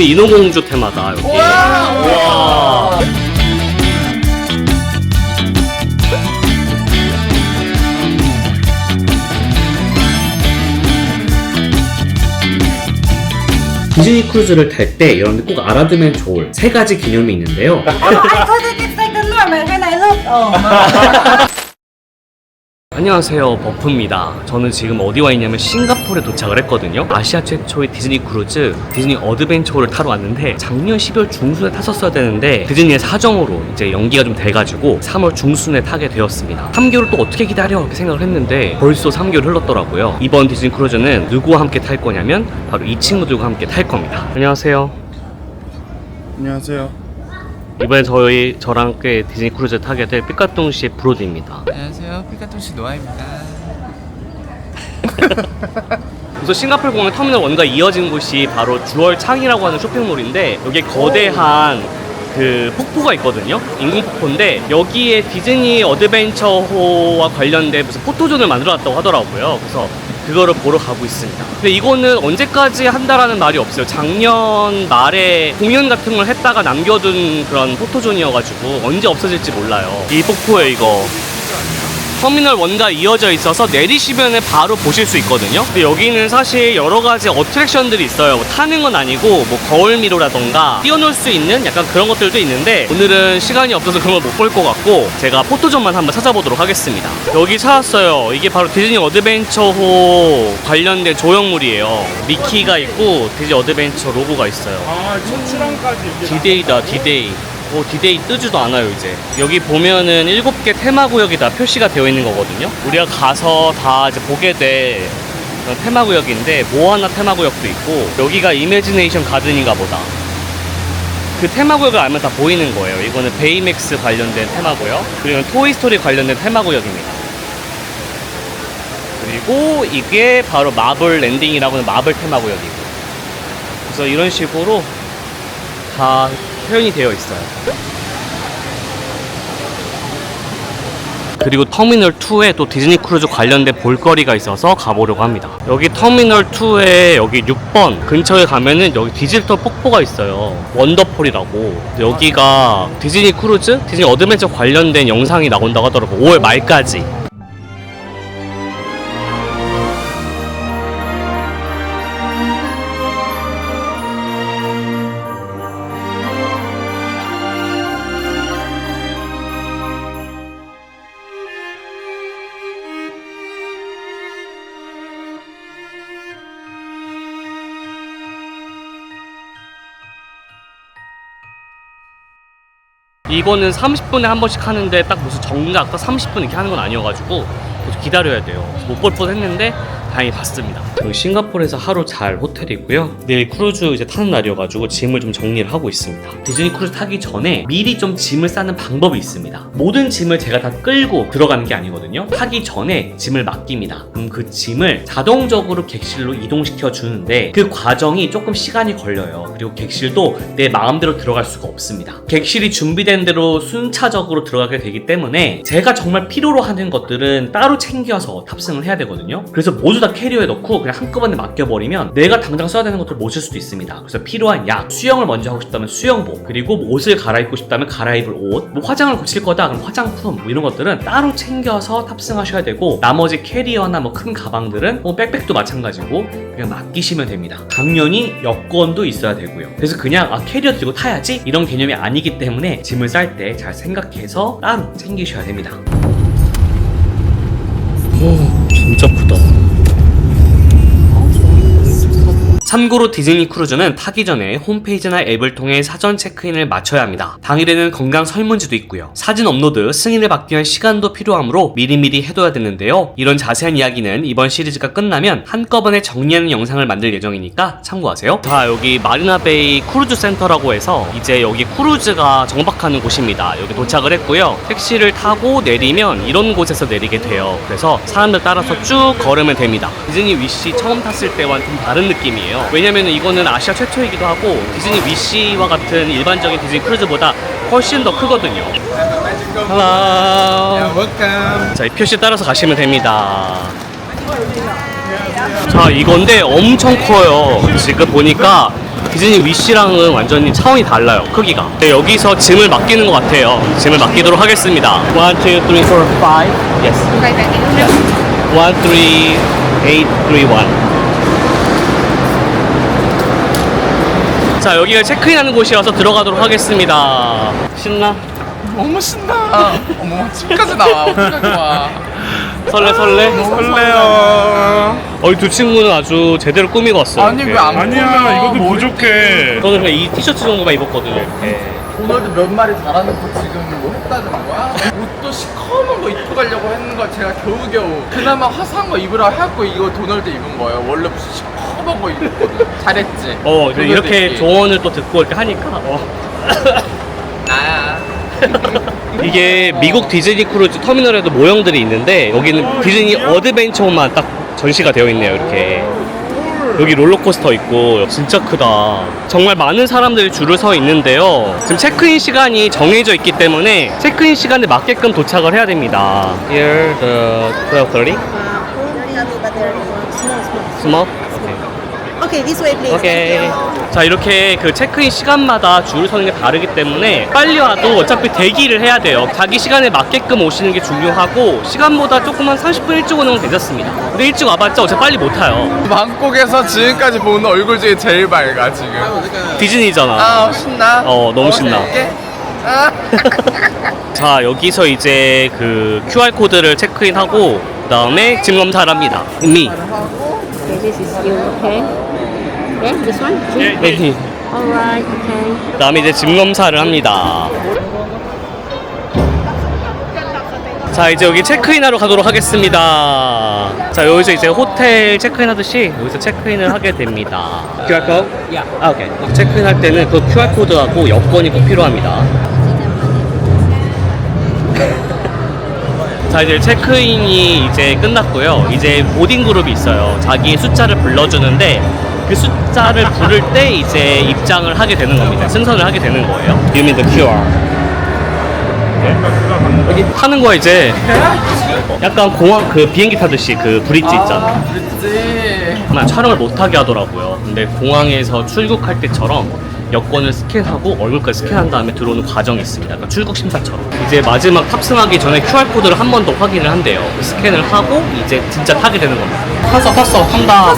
거의 인어공주 테마다 여기. 와. 디즈니 크루즈를 탈 때 여러분들 꼭 알아두면 좋을 세 가지 개념이 있는데요. I thought it's like the norm. When I look, 안녕하세요, 버프입니다. 저는 지금 어디 와 있냐면 싱가포르에 도착을 했거든요. 아시아 최초의 디즈니 크루즈 디즈니 어드벤처를 타러 왔는데 작년 12월 중순에 탔었어야 되는데 디즈니의 사정으로 이제 연기가 좀 돼가지고 3월 중순에 타게 되었습니다. 3개월 또 어떻게 기다려? 이렇게 생각을 했는데 벌써 3개월 흘렀더라고요. 이번 디즈니 크루즈는 누구와 함께 탈 거냐면 바로 이 친구들과 함께 탈 겁니다. 안녕하세요. 안녕하세요. 이번에 저랑 함께 디즈니 크루즈 타게 될 삐까뚱씨의 브로드입니다. 안녕하세요, 삐까뚱씨 노아입니다. 우선 싱가포르 공항 터미널 1과 이어진 곳이 바로 주얼창이라고 하는 쇼핑몰인데 여기에 거대한 그 폭포가 있거든요. 인공폭포인데 여기에 디즈니 어드벤처호와 관련된 무슨 포토존을 만들어놨다고 하더라고요. 그래서 그거를 보러 가고 있습니다. 근데 이거는 언제까지 한다라는 말이 없어요. 작년 말에 공연 같은 걸 했다가 남겨둔 그런 포토존이어가지고 언제 없어질지 몰라요. 이 폭포에 이거 터미널 1과 이어져 있어서 내리시면 바로 보실 수 있거든요. 근데 여기는 사실 여러 가지 어트랙션들이 있어요. 뭐 타는 건 아니고 뭐 거울미로라던가 뛰어놀 수 있는 약간 그런 것들도 있는데 오늘은 시간이 없어서 그런 걸 못 볼 것 같고 제가 포토존만 한번 찾아보도록 하겠습니다. 여기 찾았어요. 이게 바로 디즈니 어드벤처호 관련된 조형물이에요. 미키가 있고 디즈니 어드벤처 로고가 있어요. 아, 첫 출항까지 이게 디데이다, 디데이. 디데이 뜨지도 않아요. 이제 여기 보면은 7개 테마구역이 다 표시가 되어 있는 거거든요. 우리가 가서 다 이제 보게 될 그런 테마구역인데 모아나 테마구역도 있고 여기가 이매지네이션 가든인가 보다. 그 테마구역을 알면 다 보이는 거예요. 이거는 베이맥스 관련된 테마구역, 그리고 토이스토리 관련된 테마구역입니다. 그리고 이게 바로 마블 랜딩이라고 하는 마블 테마구역이고, 그래서 이런 식으로 다 표현이 되어 있어요. 그리고 터미널 2에 또 디즈니 크루즈 관련된 볼거리가 있어서 가보려고 합니다. 여기 터미널 2에 여기 6번 근처에 가면은 여기 디지털 폭포가 있어요. 원더폴이라고. 여기가 디즈니 크루즈, 디즈니 어드벤처 관련된 영상이 나온다고 하더라고요. 5월 말까지. 이거는 30분에 한 번씩 하는데 딱 무슨 정작 딱 30분 이렇게 하는 건 아니어가지고 계속 기다려야 돼요. 못 볼 뻔 했는데 다행히 봤습니다. 저희 싱가포르에서 하루 잘 호텔이고요. 내일 크루즈 이제 타는 날이어가지고 짐을 좀 정리를 하고 있습니다. 디즈니 크루즈 타기 전에 미리 좀 짐을 싸는 방법이 있습니다. 모든 짐을 제가 다 끌고 들어가는 게 아니거든요. 타기 전에 짐을 맡깁니다. 그럼 그 짐을 자동적으로 객실로 이동시켜 주는데 그 과정이 조금 시간이 걸려요. 그리고 객실도 내 마음대로 들어갈 수가 없습니다. 객실이 준비된 대로 순차적으로 들어가게 되기 때문에 제가 정말 필요로 하는 것들은 따로 챙겨서 탑승을 해야 되거든요. 그래서 모두 다 캐리어에 넣고 그냥 한꺼번에 맡겨버리면 내가 당장 써야 되는 것들을 못 쓸 수도 있습니다. 그래서 필요한 약, 수영을 먼저 하고 싶다면 수영복, 그리고 뭐 옷을 갈아입고 싶다면 갈아입을 옷, 뭐 화장을 고칠 거다 그럼 화장품, 뭐 이런 것들은 따로 챙겨서 탑승하셔야 되고, 나머지 캐리어나 뭐 큰 가방들은 뭐 백팩도 마찬가지고 그냥 맡기시면 됩니다. 당연히 여권도 있어야 되고요. 그래서 그냥 캐리어 들고 타야지 이런 개념이 아니기 때문에 짐을 쌀 때 잘 생각해서 따로 챙기셔야 됩니다. 오, 진짜 크다. 참고로 디즈니 크루즈는 타기 전에 홈페이지나 앱을 통해 사전 체크인을 마쳐야 합니다. 당일에는 건강 설문지도 있고요. 사진 업로드, 승인을 받기 위한 시간도 필요하므로 미리미리 해둬야 되는데요. 이런 자세한 이야기는 이번 시리즈가 끝나면 한꺼번에 정리하는 영상을 만들 예정이니까 참고하세요. 자, 여기 마리나베이 크루즈 센터라고 해서 이제 여기 크루즈가 정박하는 곳입니다. 여기 도착을 했고요. 택시를 타고 내리면 이런 곳에서 내리게 돼요. 그래서 사람들 따라서 쭉 걸으면 됩니다. 디즈니 위시 처음 탔을 때와는 좀 다른 느낌이에요. 왜냐면 이거는 아시아 최초이기도 하고 디즈니 위시와 같은 일반적인 디즈니 크루즈보다 훨씬 더 크거든요. Hello. welcome. 자, 이 표시 따라서 가시면 됩니다. 자, 이건데 엄청 커요. 지금 보니까 디즈니 위시랑은 완전히 차원이 달라요, 크기가. 네, 여기서 짐을 맡기는 것 같아요. 짐을 맡기도록 하겠습니다. 1, 2, 3, 4, 5. Yes. 1, 3, 8, 3, 1. 자, 여기가 체크인하는 곳이어서 들어가도록 하겠습니다. 신나? 너무 신나. 어머, 집까지 나와. 어떡하지 마. 설레? 설레요. 이 두 친구는 아주 제대로 꾸미고 왔어요. 아니, 왜 안 아니야, 이것도 부족해. 저는 그냥 이 티셔츠 정도만 입었거든요, 이렇게. 오늘도 몇 마리 달아놓고 지금 뭐 했다는 거야? 옷도 시커먼 거 입고 가려고 했는 걸 제가 겨우겨우 그나마 화사한 거 입으라 해갖고 이거 도널드 입은 거예요. 원래 무슨 시커먼 거 입었거든. 잘했지? 근데 도널드 이렇게 입기. 조언을 또 듣고 이렇게 하니까. 나야. 이게 미국 디즈니 크루즈 터미널에도 모형들이 있는데 여기는 디즈니 어드벤처만 딱 전시가 되어 있네요. 이렇게 여기 롤러코스터 있고 진짜 크다. 정말 많은 사람들이 줄을 서 있는데요. 지금 체크인 시간이 정해져 있기 때문에 체크인 시간에 맞게끔 도착을 해야 됩니다. Here the 12:30. Small? Okay, this way, please. 오케이. 자, 이렇게 그 체크인 시간마다 줄을 서는 게 다르기 때문에 빨리 와도 어차피 대기를 해야 돼요. 자기 시간에 맞게끔 오시는 게 중요하고 시간보다 조금 한 30분 일찍 오는 건 괜찮습니다. 근데 일찍 와봤자 어차피 빨리 못 타요. 방콕에서 지금까지 본 얼굴 중에 제일 밝아 지금. 디즈니잖아. 아 신나? 너무 신나. 먹을게. 아. 자, 여기서 이제 그 QR코드를 체크인하고 그 다음에 짐 검사를 합니다. Me. Okay, this is you, okay? Yeah, this one? 네. Alright, okay. 그 다음에 이제 짐 검사를 합니다. 자, 이제 여기 체크인하러 가도록 하겠습니다. 자, 여기서 이제 호텔 체크인하듯이 여기서 체크인을 하게 됩니다. QR코드? 오케이. 체크인할 때는 그 QR코드하고 여권이 꼭 필요합니다. 자, 이제 체크인이 이제 끝났고요. 이제 보딩 그룹이 있어요. 자기 숫자를 불러주는데 그 숫자를 부를 때 이제 입장을 하게 되는 겁니다. 승선을 하게 되는 거예요. You mean the QR? 여기 타는 거야 이제. 약간 공항 그 비행기 타듯이 그 브릿지 있잖아. 그렇지. 아마 촬영을 못하게 하더라고요. 근데 공항에서 출국할 때처럼 여권을 스캔하고 얼굴까지 스캔한 다음에 들어오는 과정이 있습니다. 그러니까 출국 심사처럼. 이제 마지막 탑승하기 전에 QR코드를 한 번 더 확인을 한대요. 스캔을 하고 이제 진짜 타게 되는 겁니다. 탔어. 탄다.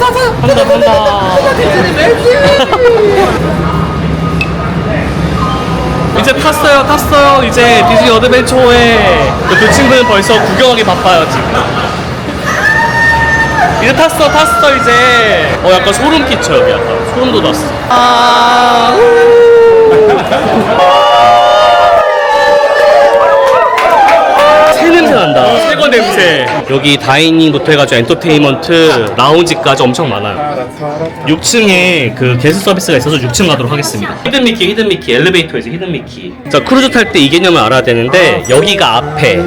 이제 탔어요. 이제 디즈니 어드벤처에 그 친구는 벌써 구경하기 바빠요, 지금. 이제 탔어, 이제. 약간 소름 끼쳐요, 약간. 소름 돋았어. 새 냄새 난다. 새거 냄새. 여기 다이닝부터 해가지고 엔터테인먼트, 라운지까지 엄청 많아요. 6층에 그 게스트 서비스가 있어서 6층 가도록 하겠습니다. 히든미키 엘리베이터에서 히든미키. 자, 크루즈 탈 때 이 개념을 알아야 되는데 여기가 앞에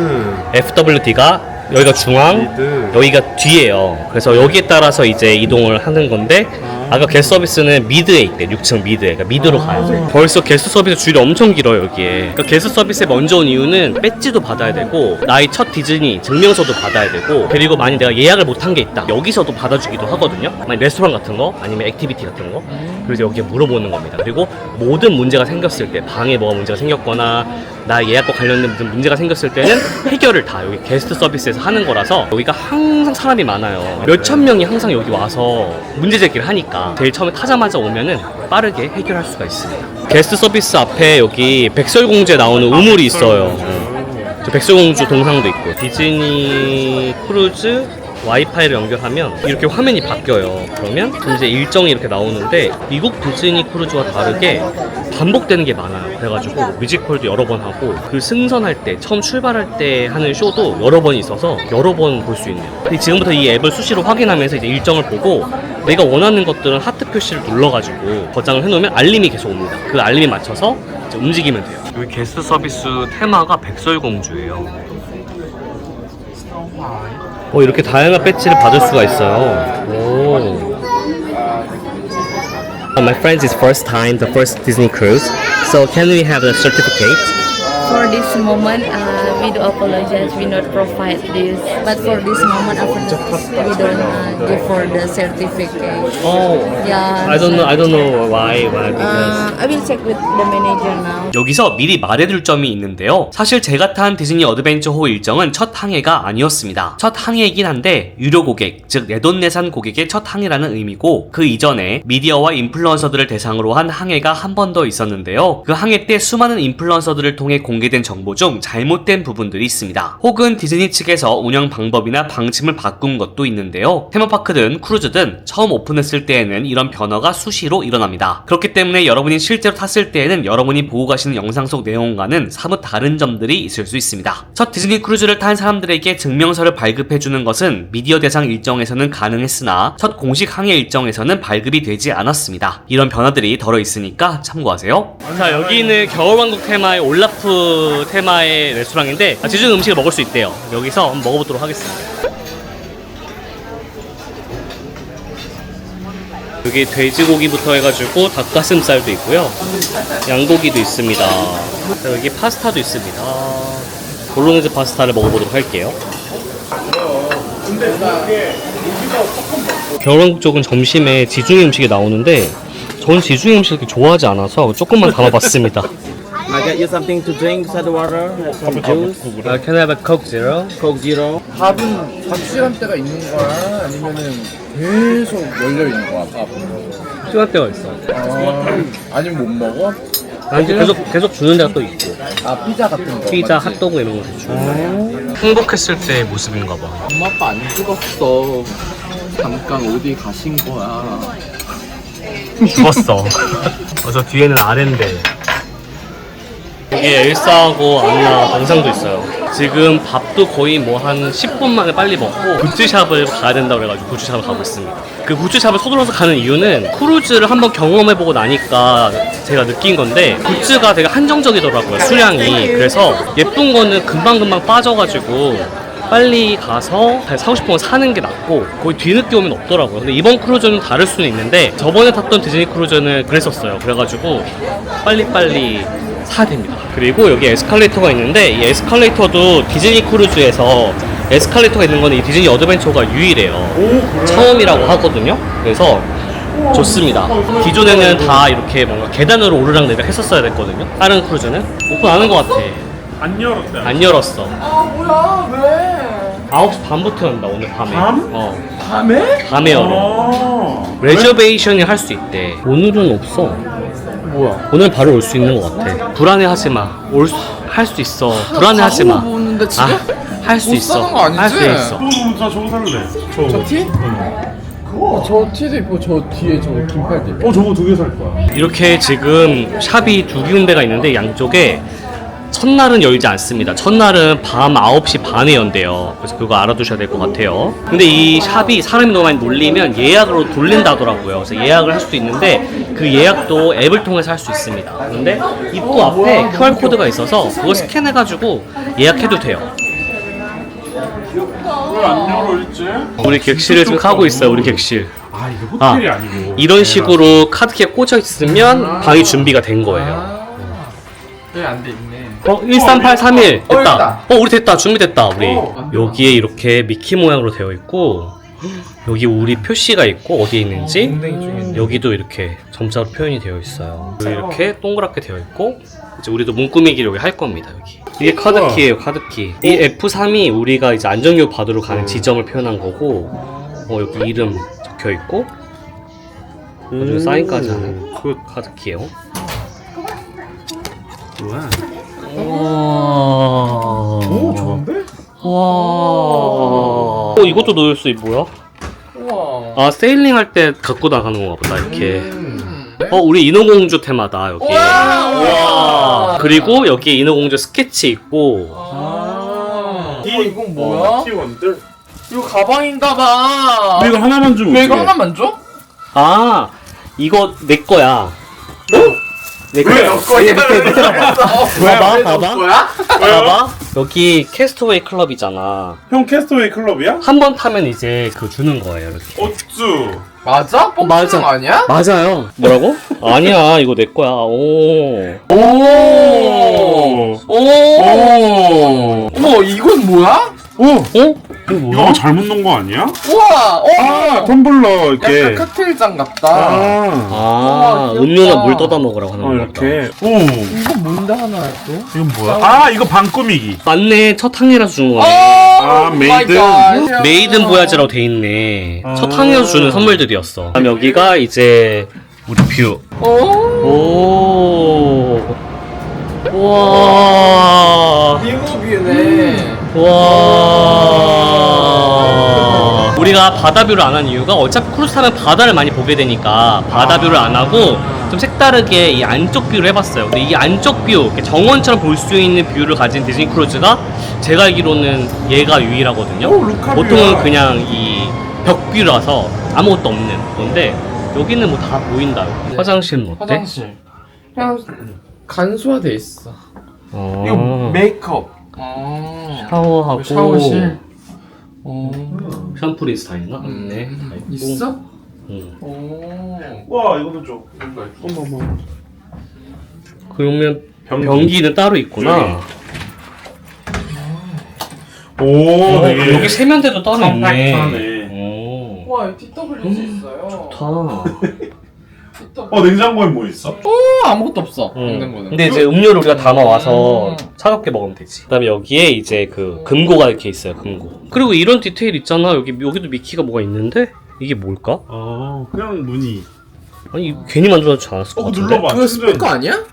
FWD가 여기가 중앙, 여기가 뒤에요. 그래서 여기에 따라서 이제 이동을 하는 건데 아까 게스트 서비스는 미드에 있대. 6층 미드에. 그러니까 미드로 가야 돼. 벌써 게스트 서비스 줄이 엄청 길어요, 여기에. 그러니까 게스트 서비스에 먼저 온 이유는 배지도 받아야 되고 나의 첫 디즈니 증명서도 받아야 되고 그리고 만약 내가 예약을 못한 게 있다. 여기서도 받아주기도 하거든요. 만약 레스토랑 같은 거 아니면 액티비티 같은 거. 그래서 여기에 물어보는 겁니다. 그리고 모든 문제가 생겼을 때 방에 뭐가 문제가 생겼거나 나 예약과 관련된 무슨 문제가 생겼을 때는 해결을 다 여기 게스트 서비스에서 하는 거라서 여기가 항상 사람이 많아요. 몇천 명이 항상 여기 와서 문제 제기를 하니까 제일 처음에 타자마자 오면은 빠르게 해결할 수가 있습니다. 게스트 서비스 앞에 여기 백설공주에 나오는 우물이 있어요. 저 백설공주 동상도 있고 디즈니 크루즈 와이파이를 연결하면 이렇게 화면이 바뀌어요. 그러면 이제 일정이 이렇게 나오는데 미국 디즈니 크루즈와 다르게 반복되는 게 많아요. 그래가지고 뮤지컬도 여러 번 하고 그 승선할 때 처음 출발할 때 하는 쇼도 여러 번 있어서 여러 번 볼 수 있네요. 근데 지금부터 이 앱을 수시로 확인하면서 이제 일정을 보고 내가 원하는 것들은 하트 표시를 눌러가지고 저장을 해놓으면 알림이 계속 옵니다. 그 알림에 맞춰서 이제 움직이면 돼요. 여기 게스트 서비스 테마가 백설공주예요. 이렇게 다양한 배지를 받을 수가 있어요. 오. My friends is first time, the first Disney cruise. So can we have a certificate for this moment, we do apologize. We not provide this, but for this moment, after this, we don't give for the certificate. Oh, Yeah. I don't know why because. I will check with the manager now. 여기서 미리 말해둘 점이 있는데요. 사실 제가 탄 디즈니 어드벤처호 일정은 첫 항해가 아니었습니다. 첫 항해이긴 한데 유료 고객, 즉 내돈내산 고객의 첫 항해라는 의미고 그 이전에 미디어와 인플루언서들을 대상으로 한 항해가 한 번 더 있었는데요. 그 항해 때 수많은 인플루언서들을 통해 공개된 정보 중 잘못된 부분들이 있습니다. 혹은 디즈니 측에서 운영 방법이나 방침을 바꾼 것도 있는데요. 테마파크든 크루즈든 처음 오픈했을 때에는 이런 변화가 수시로 일어납니다. 그렇기 때문에 여러분이 실제로 탔을 때에는 여러분이 보고 가시는 영상 속 내용과는 사뭇 다른 점들이 있을 수 있습니다. 첫 디즈니 크루즈를 탄 사람들에게 증명서를 발급해주는 것은 미디어 대상 일정에서는 가능했으나 첫 공식 항해 일정에서는 발급이 되지 않았습니다. 이런 변화들이 덜어 있으니까 참고하세요. 자, 여기는 겨울왕국 테마의 올라프 테마의 레스토랑인데 디즈니 음식을 먹을 수 있대요. 여기서 한번 먹어보도록 하겠습니다. 여기 돼지고기부터 해가지고 닭가슴살도 있고요, 양고기도 있습니다. 자, 여기 파스타도 있습니다. 볼로네즈 파스타를 먹어보도록 할게요. 겨울왕국 쪽은 점심에 지중해 음식이 나오는데 전 지중해 음식을 그렇게 좋아하지 않아서 조금만 담아봤습니다. I get you something to drink, soda water, some juice, Can I have a Coke Zero? Coke Zero. 밥은 밥 시간대가 있는 거야? 아니면은 계속 열려 있는 거야, 밥은? 시간대가 있어. 아니면 못 먹어? 아니 계속 주는 데가 또 있고. 아, 피자 같은 거. 피자, 맞지? 핫도그 이런 거 주고. 행복했을 때의 모습인가 봐. 엄마 아빠 안 죽었어. 잠깐 어디 가신 거야? 죽었어. 저 뒤에는 아렌데. 여기에 엘사하고 안나 동상도 있어요. 지금 밥도 거의 뭐 한 10분 만에 빨리 먹고 굿즈샵을 가야 된다고 그래가지고 굿즈샵을 가고 있습니다. 그 굿즈샵을 서둘러서 가는 이유는 크루즈를 한번 경험해보고 나니까 제가 느낀 건데 굿즈가 되게 한정적이더라고요, 수량이. 그래서 예쁜 거는 금방금방 빠져가지고 빨리 가서 사고 싶은 거 사는 게 낫고 거의 뒤늦게 오면 없더라고요. 근데 이번 크루즈는 다를 수는 있는데 저번에 탔던 디즈니 크루즈는 그랬었어요. 그래가지고 빨리빨리 사야 됩니다. 그리고 여기 에스컬레이터가 있는데 이 에스컬레이터도 디즈니 크루즈에서 에스컬레이터가 있는 거는 이 디즈니 어드벤처가 유일해요. 처음이라고 하거든요. 그래서 좋습니다. 기존에는 다 이렇게 뭔가 계단으로 오르락 내리락 했었어야 됐거든요. 다른 크루즈는 오픈 안 한 것 같아. 안 열었대. 안 열었어. 아, 뭐야, 왜? 9시 반부터 연다, 오늘 밤에. 밤? 밤에? 밤에 열어. 레저베이션이 할 수 있대. 오늘은 없어. 뭐야? 오늘 바로 올 수 있는 것 같아. 불안해하지 마. 할 수 있어. 불안해하지 마. 보는데 지금? 할 수 못 있어. 사는 거 아니지? 할 수 있어. 저거 살래. 저 티? 저 티도 있고 저 뒤에 저 긴팔도 있고. 저거 2개 살 거야. 이렇게 지금 샵이 두 군데가 있는데 양쪽에 첫날은 열지 않습니다. 첫날은 밤 9시 반에 연대요. 그래서 그거 알아두셔야 될 것 같아요. 근데 이 샵이 사람이 너무 많이 몰리면 예약으로 돌린다더라고요. 그래서 예약을 할 수도 있는데 그 예약도 앱을 통해서 할 수 있습니다. 근데 입구 앞에 QR코드가 있어서 그거 스캔해가지고 예약해도 돼요. 왜 안 열어 일찍? 우리 객실을 지금 하고 있어요. 우리 객실. 아 이게 호텔이 아니고. 이런 식으로 카드키에 꽂혀 있으면 방이 준비가 된 거예요. 왜 안 돼 있네. 13831 됐다. 있다. 우리 됐다. 준비됐다. 우리 여기에 이렇게 미키 모양으로 되어 있고 여기 우리 표시가 있고 어디에 있는지 여기도 이렇게 점자로 표현이 되어 있어요. 여기 이렇게 동그랗게 되어 있고 이제 우리도 문구미기를 여기 할 겁니다. 여기 이게 카드키예요. 카드키. 이 F3이 우리가 이제 안전교 받으러 가는 지점을 표현한 거고 여기 이름 적혀 있고 나중에 사인까지 하는 그 카드키예요. 뭐야? 오, 좋은데? 와. 이것도 넣을 수 있 뭐야? 우와. 아, 세일링 할 때 갖고 나가는 건가 보다, 이렇게. 우리 인어공주 테마다, 여기. 와. 그리고 여기에 인어공주 스케치 있고. 이건 뭐야? T1들. 이거 가방인가봐. 이거 하나만 주면 왜 이거 어떡해? 하나만 줘? 아, 이거 내 거야. 내 거야. 봐봐. 봐봐. 여기 캐스터웨이 클럽이잖아. 형 캐스터웨이 클럽이야? 한 번 타면 이제 그거 주는 거예요, 이렇게. 어쭈. 맞아? 뻥치는 맞아. 거 아니야? 맞아요. 뭐라고? 아니야, 이거 내 거야. 오. 오. 오. 어머 이건 뭐야? 오! 어? 이거 뭐야? 이거 잘못 넣은 거 아니야? 우와. 아, 텀블러 이렇게. 약간 칵테일잔 같다. 아, 우와, 음료나 귀엽다. 물 떠다 먹으라고 하는 거 같다. 이렇게. 오, 이건 뭔데 하나 또? 이건 뭐야? 아, 이거 방 꾸미기. 맞네, 첫 항이라서 주는 거네. 아, 메이든. 메이든 보야지라고 돼 있네. 아. 첫 항에서 주는 선물들이었어. 그다음 여기가 이제 우리 뷰. 오. 와. 이모뷰네. 와. 우리가 바다뷰를 안 한 이유가 어차피 크루즈 타면 바다를 많이 보게 되니까 바다뷰를 안 하고 좀 색다르게 이 안쪽 뷰를 해봤어요. 근데 이 안쪽 뷰, 이렇게 정원처럼 볼 수 있는 뷰를 가진 디즈니 크루즈가 제가 알기로는 얘가 유일하거든요. 오, 루카뷰야. 보통은 그냥 이 벽뷰라서 아무것도 없는 건데 여기는 뭐 다 보인다. 화장실은 어때? 화장실. 그냥 간소화돼 있어. 어. 이거 메이크업. 샤워하고 샤워실. 샴푸리스 다 있나? 네. 다 있고. 있어? 응. 오. 와, 이것도 줘. 어머머. 그러면 변기. 변기는 따로 있구나. 오, 되게. 여기 세면대도 따로 있네. 컴팩트하네. 오. 와, TWC 있어요. 좋다. 냉장고에 뭐 있어? 아무것도 없어. 응. 냉장고는. 근데 이제 음료를 우리가 담아와서 차갑게 먹으면 되지. 그다음에 여기에 이제 그 금고가 이렇게 있어요. 금고. 그리고 이런 디테일 있잖아. 여기도 미키가 뭐가 있는데 이게 뭘까? 아, 그냥 무늬. 아니 이거 괜히 만들어지 않았을 것 같은데. 눌러봐. 그거 스피커 아니야?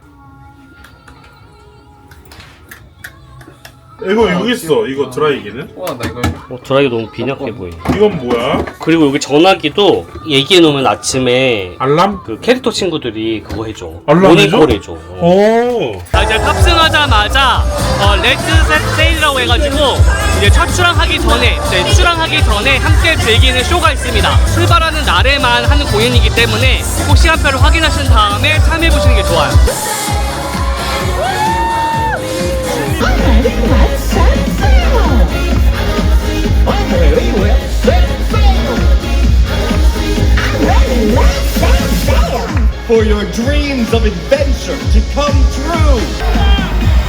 이거 여기 있어. 이거 드라이기는? 와, 나 이거. 드라이기 너무 빈약해 보여. 이건 뭐야? 그리고 여기 전화기도 얘기해 놓으면 아침에 알람? 그 캐릭터 친구들이 그거 해줘. 알람 해줘? 모닝콜 해줘. 오. 자, 이제 탑승하자마자 레드 세일이라고 해가지고 이제 첫 출항하기 전에 함께 즐기는 쇼가 있습니다. 출발하는 날에만 하는 공연이기 때문에 꼭 시간표를 확인하신 다음에 참여해 보시는 게 좋아요. For your dreams of adventure to come true.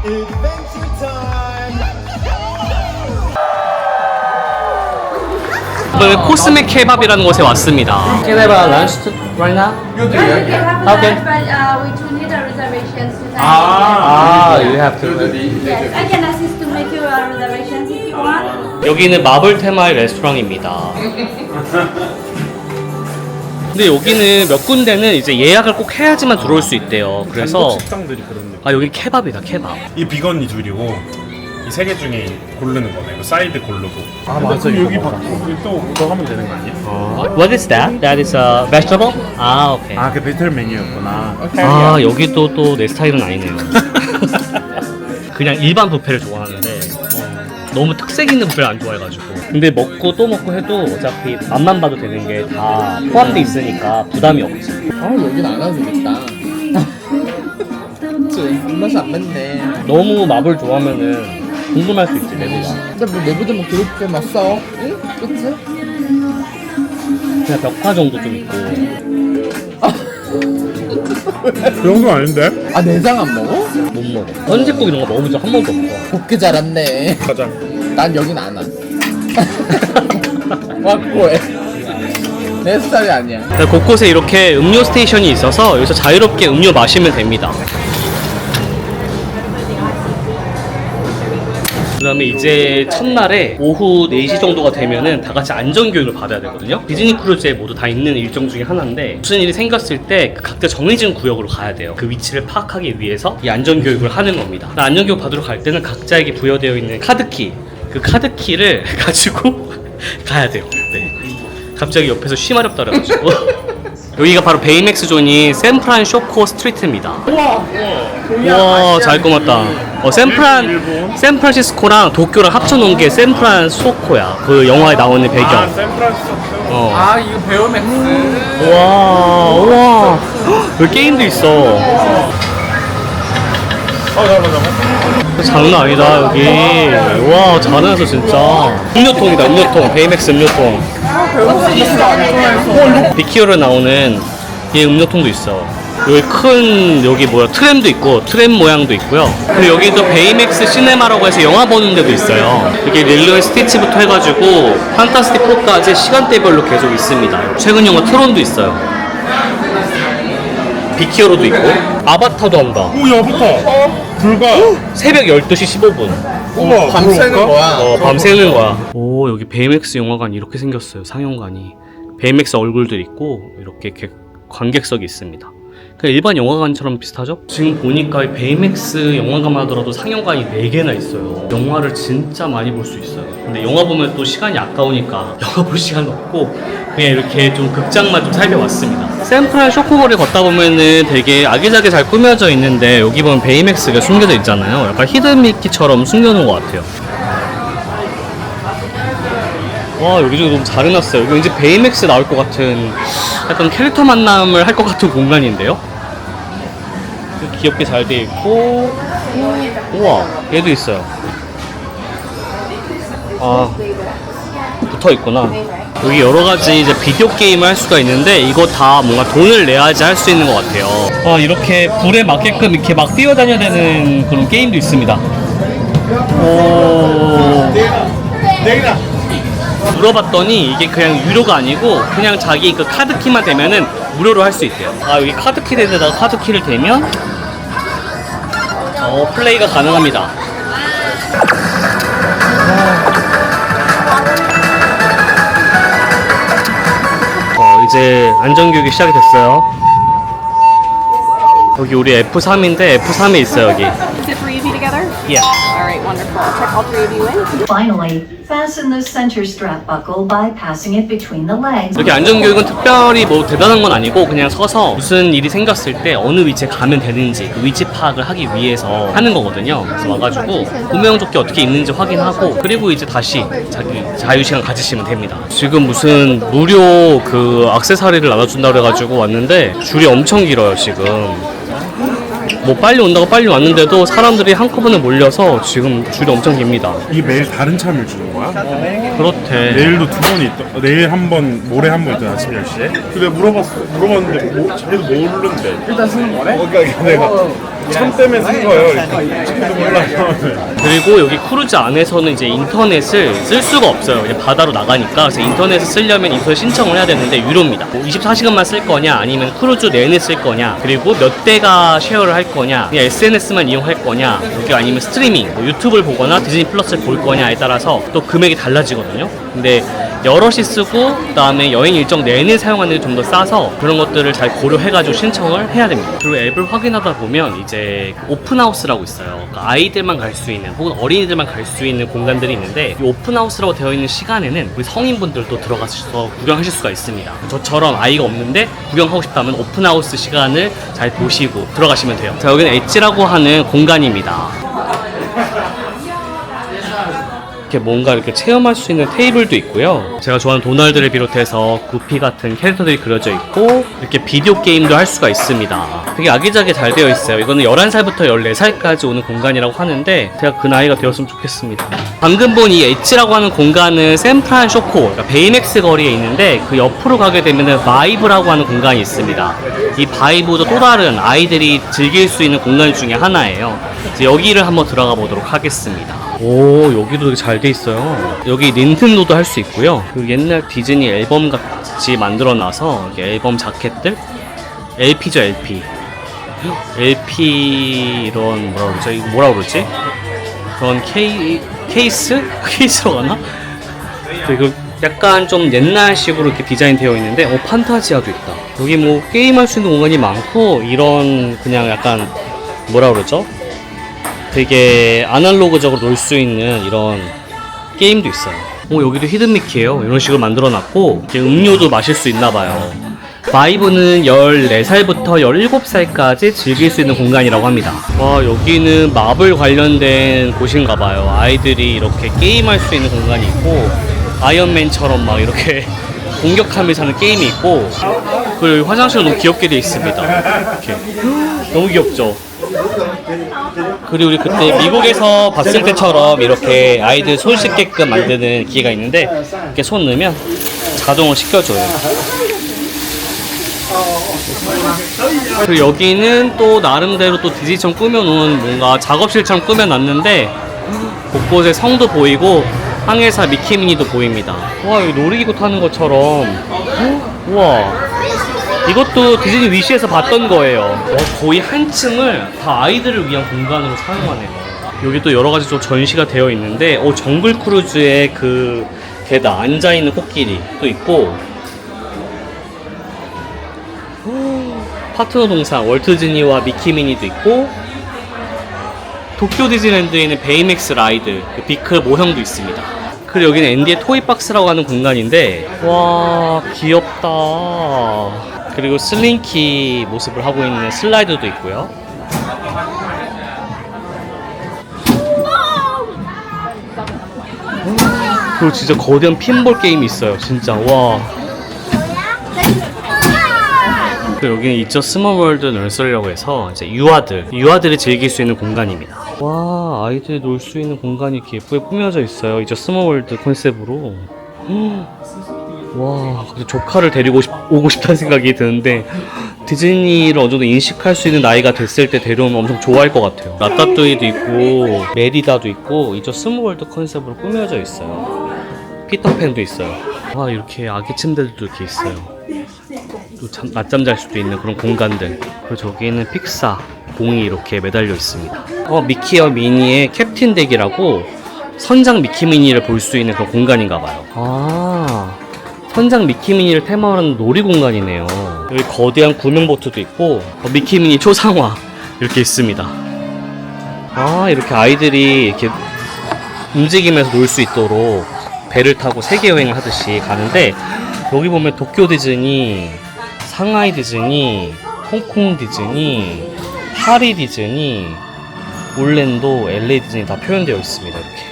Adventure time. 이번에 코스메 케밥이라는 곳에 왔습니다. Can I have a lunch right now? 이것도 Yeah, you 이야기야. can have Okay. lunch, but we do need a reservations tonight. You have to. Yes, I can assist to make you a reservations if you want. 여기는 마블 테마의 레스토랑입니다. 근데 여기는 몇 군데는 이제 예약을 꼭 해야지만 들어올 수 있대요. 그래서 한국 식당들이 그런 느낌. 아 여기 케밥이다 케밥. 이 비건이 둘이고 이 세 개 중에 고르는 거네. 그 사이드 고르고. 아, 맞아. 여기 또 하면 되는 거 아니야? What is that? That is a vegetable? 아 오케이. 아, 그 베이틀 메뉴였구나. 아 여기도 또 내 스타일은 아니네요. 그냥 일반 뷔페를 좋아하는데 너무 특색 있는 뷔페를 안 좋아해가지고. 근데 먹고 또 먹고 해도 어차피 맛만 봐도 되는 게 다 포함돼 있으니까 부담이 없지. 아, 여긴 안 와도 되겠다. 저 입맛이 안 맞네. 너무 마블 좋아하면은 궁금할 수 있지 내부가. 근데 뭐 내부도 뭐 그렇게 막 써? 응? 그치? 그냥 벽화 정도 좀 있고. 그 정도 아닌데? 아, 내장 안 먹어? 못 먹어. 현지국 이런 거 먹어본 적 한 번도 없어. 곱게 자랐네. 가자. 난 여긴 안 와. 확고해. 내 스타일이 아니야. 곳곳에 이렇게 음료 스테이션이 있어서 여기서 자유롭게 음료 마시면 됩니다. 그 다음에 이제 첫날에 오후 4시 정도가 되면은 다 같이 안전교육을 받아야 되거든요. 디즈니 크루즈에 모두 다 있는 일정 중에 하나인데 무슨 일이 생겼을 때 그 각자 정해진 구역으로 가야 돼요. 그 위치를 파악하기 위해서 이 안전교육을 하는 겁니다. 안전교육 받으러 갈 때는 각자에게 부여되어 있는 카드키, 그 카드키를 가지고 가야 돼요. 네. 갑자기 옆에서 쉬마렵다 그래가지고 여기가 바로 베이맥스 존인 샌프란쇼코 스트리트입니다. 우와! 와, 잘 꾸몄다. 샌프란시스코랑 도쿄랑 합쳐놓은 게 샌프란소코야. 그 영화에 나오는 배경. 아, 샌프란시스코. 어. 이거 베어맥스. 와. 여기 게임도 있어. 장난 아니다, 여기. 와, 잘해놨어, 진짜. 음료통이다, 음료통. 베이맥스 음료통. 비키어로 나오는 이 음료통도 있어. 여기 큰, 여기 뭐야, 트램도 있고, 트램 모양도 있고요. 그리고 여기도 베이맥스 시네마라고 해서 영화 보는 데도 있어요. 여기 릴로 앤 스티치부터 해가지고, 판타스틱 4까지 시간대별로 계속 있습니다. 최근 영화 트론도 있어요. 비키어로도 있고, 아바타도 한다. 오, 야부터. 불과. 새벽 12시 15분. 우와, 밤새는 거야. 밤새는 거야. 오, 여기 베이맥스 영화관 이렇게 생겼어요. 상영관이. 베이맥스 얼굴들 있고, 이렇게 관객석이 있습니다. 그냥 일반 영화관처럼 비슷하죠? 지금 보니까 이 베이맥스 영화관만 하더라도 상영관이 4개나 있어요. 영화를 진짜 많이 볼 수 있어요. 근데 영화 보면 또 시간이 아까우니까 영화 볼 시간 없고 그냥 이렇게 좀 극장만 좀 살펴봤습니다. 샌프란 쇼코볼을 걷다 보면은 되게 아기자기 잘 꾸며져 있는데 여기 보면 베이맥스가 숨겨져 있잖아요. 약간 히든미키처럼 숨겨놓은 것 같아요. 와, 여기저기 너무 잘 해놨어요. 여기 왠지 베이맥스 나올 것 같은 약간 캐릭터 만남을 할 것 같은 공간인데요? 귀엽게 잘 돼 있고, 우와, 얘도 있어요. 아, 붙어 있구나. 여기 여러 가지 이제 비디오 게임을 할 수가 있는데 이거 다 뭔가 돈을 내야지 할 수 있는 것 같아요. 아, 이렇게 불에 맞게끔 이렇게 막 뛰어다녀야 되는 그런 게임도 있습니다. 오. 물어봤더니 이게 그냥 유료가 아니고 그냥 자기 그 카드키만 대면은 무료로 할 수 있대요. 아, 여기 카드키 대에다가 카드키를 대면 플레이가 가능합니다. 이제 안전교육이 시작이 됐어요. 여기 우리 F3인데 F3에 있어요, 여기. Is it three of you together? Yeah. All right, wonderful. I'll check all three of you in. Finally, fasten the center strap buckle by passing it between the legs. 여기 안전교육은 특별히 뭐 대단한 건 아니고 그냥 서서 무슨 일이 생겼을 때 어느 위치에 가면 되는지 그 위치 파악을 하기 위해서 하는 거거든요. 그래서 와가지고 구명조끼 어떻게 입는지 확인하고 그리고 이제 다시 자기 자유시간 가지시면 됩니다. 지금 무슨 무료 그 액세서리를 나눠준다고 해가지고 왔는데 줄이 엄청 길어요, 지금. 뭐 빨리 온다고 빨리 왔는데도 사람들이 한꺼번에 몰려서 지금 줄이 엄청 깁니다. 이게 매일 다른 참을 주는 거야? 그렇대. 내일도 2번 있다. 내일 한 번, 모레 한 번 있다. 아침 10시에. 근데 물어봤는데 자기도 모르는데. 일단 쓰는 거네? 그러니까 내가 참 때문에 쓴 거예요. 자기도 몰라서. 그리고 여기 크루즈 안에서는 이제 인터넷을 쓸 수가 없어요. 이제 바다로 나가니까. 그래서 인터넷을 쓰려면 인터넷 신청을 해야 되는데 유료입니다. 뭐 24시간만 쓸 거냐, 아니면 크루즈 내내 쓸 거냐, 그리고 몇 대가 쉐어를 할 거냐, 그냥 SNS만 이용할 거냐, 여기 아니면 스트리밍, 뭐 유튜브를 보거나 디즈니 플러스를 볼 거냐에 따라서 또 금액이 달라지거든요. 근데 여럿이 쓰고 그다음에 여행 일정 내내 사용하는 게 좀 더 싸서 그런 것들을 잘 고려해가지고 신청을 해야 됩니다. 그리고 앱을 확인하다 보면 이제 오픈하우스라고 있어요. 그러니까 아이들만 갈 수 있는 혹은 어린이들만 갈 수 있는 공간들이 있는데 이 오픈하우스라고 되어 있는 시간에는 우리 성인분들도 들어가셔서 구경하실 수가 있습니다. 저처럼 아이가 없는데 구경하고 싶다면 오픈하우스 시간을 잘 보시고 들어가시면 돼요. 자, 여기는 엣지라고 하는 공간입니다. 이렇게 뭔가 이렇게 체험할 수 있는 테이블도 있고요. 제가 좋아하는 도널드를 비롯해서 구피 같은 캐릭터들이 그려져 있고 이렇게 비디오 게임도 할 수가 있습니다. 되게 아기자기 잘 되어 있어요. 이거는 11살부터 14살까지 오는 공간이라고 하는데 제가 그 나이가 되었으면 좋겠습니다. 방금 본 이 엣지라고 하는 공간은 샌프란 쇼코, 그러니까 베이맥스 거리에 있는데 그 옆으로 가게 되면은 바이브라고 하는 공간이 있습니다. 이 바이브도 또 다른 아이들이 즐길 수 있는 공간 중에 하나예요. 이제 여기를 한번 들어가 보도록 하겠습니다. 오, 여기도 되게 잘 돼 있어요. 여기 닌텐도도 할 수 있고요. 그 옛날 디즈니 앨범 같이 만들어 놔서 이렇게 앨범 자켓들, LP죠, LP. LP 이런 뭐라 그러지? 그런 케이스? 케이스로 가나? 그리고 약간 좀 옛날식으로 이렇게 디자인되어 있는데 판타지아도 있다. 여기 뭐 게임할 수 있는 공간이 많고 이런 그냥 약간 뭐라 그러죠? 되게 아날로그적으로 놀 수 있는 이런 게임도 있어요. 여기도 히든미키예요. 이런 식으로 만들어놨고 음료도 마실 수 있나봐요. 바이브는 14살부터 17살까지 즐길 수 있는 공간이라고 합니다. 와, 여기는 마블 관련된 곳인가봐요. 아이들이 이렇게 게임할 수 있는 공간이 있고, 아이언맨처럼 막 이렇게 공격하면서 하는 게임이 있고, 그리고 여기 화장실은 너무 귀엽게 되어 있습니다. 이렇게. 너무 귀엽죠? 그리고 우리 그때 미국에서 봤을 때처럼 이렇게 아이들 손 씻게끔 만드는 기계가 있는데, 이렇게 손 넣으면 자동으로 씻겨줘요. 그리고 여기는 또 나름대로 또 디즈니처럼 꾸며놓은 뭔가 작업실처럼 꾸며놨는데, 곳곳에 성도 보이고 항해사 미키미니도 보입니다. 와, 여기 놀이기구 타는 것처럼. 우와, 이것도 디즈니 위시에서 봤던 거예요. 거의 한 층을 다 아이들을 위한 공간으로 사용하네요. 여기 또 여러 가지 좀 전시가 되어 있는데, 정글 크루즈의 그 게다 앉아있는 코끼리 또 있고, 파트너 동상 월트 디즈니와 미키미니도 있고, 도쿄 디즈니랜드에 있는 베이맥스 라이드 그 비클 모형도 있습니다. 그리고 여기는 앤디의 토이박스라고 하는 공간인데, 와, 귀엽다. 그리고 슬링키 모습을 하고 있는 슬라이드도 있고요. 그리고 진짜 거대한 핀볼 게임이 있어요. 진짜 와. 여기는 이저 스몰월드 널서리라고 해서 이제 유아들이 즐길 수 있는 공간입니다. 와, 아이들이 놀 수 있는 공간이 이렇게 예쁘게 꾸며져 있어요. 이저 스몰월드 컨셉으로. 와, 조카를 데리고 오고 싶다는 생각이 드는데, 디즈니를 어느 정도 인식할 수 있는 나이가 됐을 때 데려오면 엄청 좋아할 것 같아요. 라따뚜이도 있고 메리다도 있고 이저 스몰월드 컨셉으로 꾸며져 있어요. 피터팬도 있어요. 와, 이렇게 아기 침대들도 이렇게 있어요. 또 낮잠 잘 수도 있는 그런 공간들. 그리고 저기에는 픽사 공이 이렇게 매달려 있습니다. 미키와 미니의 캡틴 덱이라고 선장 미키미니를 볼 수 있는 그런 공간인가봐요. 아, 선장 미키미니를 테마로 하는 놀이 공간이네요. 여기 거대한 구명보트도 있고, 미키미니 초상화 이렇게 있습니다. 아, 이렇게 아이들이 이렇게 움직이면서 놀 수 있도록 배를 타고 세계 여행을 하듯이 가는데, 여기 보면 도쿄 디즈니, 상하이 디즈니, 홍콩 디즈니, 파리 디즈니, 올랜도, LA 디즈니 다 표현되어 있습니다. 이렇게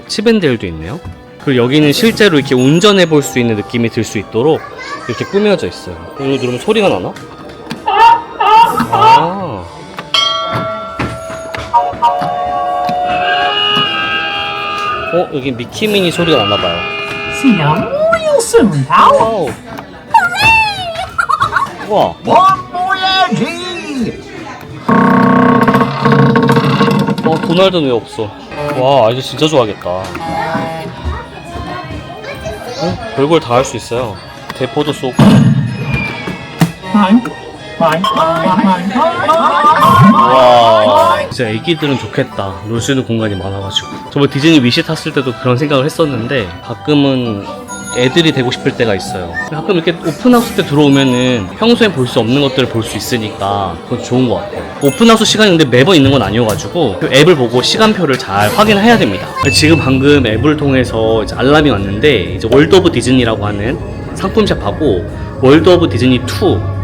치밴데일도 있네요. 그리고 여기는 실제로 이렇게 운전해 볼 수 있는 느낌이 들 수 있도록 이렇게 꾸며져 있어요. 이거 누르면 소리가 나나? 아. 여기 미키미니 소리가 나나봐요. 와우. 와. 도날드는 왜 없어? 와, 아이들 진짜 좋아하겠다. 별걸 다 할 수 있어요. 대포도 쏘고. 와, 진짜 애기들은 좋겠다. 놀 수 있는 공간이 많아가지고. 저번 디즈니 위시 탔을 때도 그런 생각을 했었는데, 가끔은 애들이 되고 싶을 때가 있어요. 가끔 이렇게 오픈하우스 때 들어오면은 평소에 볼 수 없는 것들을 볼 수 있으니까 그건 좋은 것 같아요. 오픈하우스 시간이 근데 매번 있는 건 아니어가지고 그 앱을 보고 시간표를 잘 확인을 해야 됩니다. 지금 방금 앱을 통해서 이제 알람이 왔는데, 이제 월드 오브 디즈니라고 하는 상품샵하고 월드 오브 디즈니 2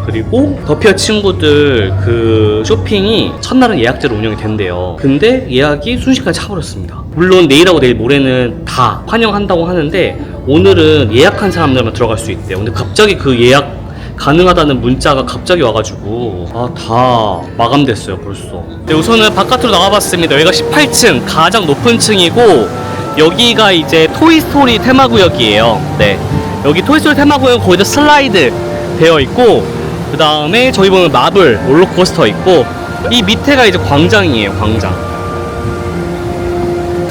그리고 더피어 친구들 그 쇼핑이 첫날은 예약제로 운영이 된대요. 근데 예약이 순식간에 차버렸습니다. 물론 내일하고 내일 모레는 다 환영한다고 하는데, 오늘은 예약한 사람들만 들어갈 수 있대요. 근데 갑자기 그 예약 가능하다는 문자가 갑자기 와가지고 다 마감됐어요 벌써. 네, 우선은 바깥으로 나와봤습니다. 여기가 18층 가장 높은 층이고, 여기가 이제 토이스토리 테마구역이에요. 네, 여기 토이스토리 테마구역은 거의 다 슬라이드 되어 있고, 그 다음에 저기 보면 마블 롤러코스터 있고, 이 밑에가 이제 광장이에요. 광장.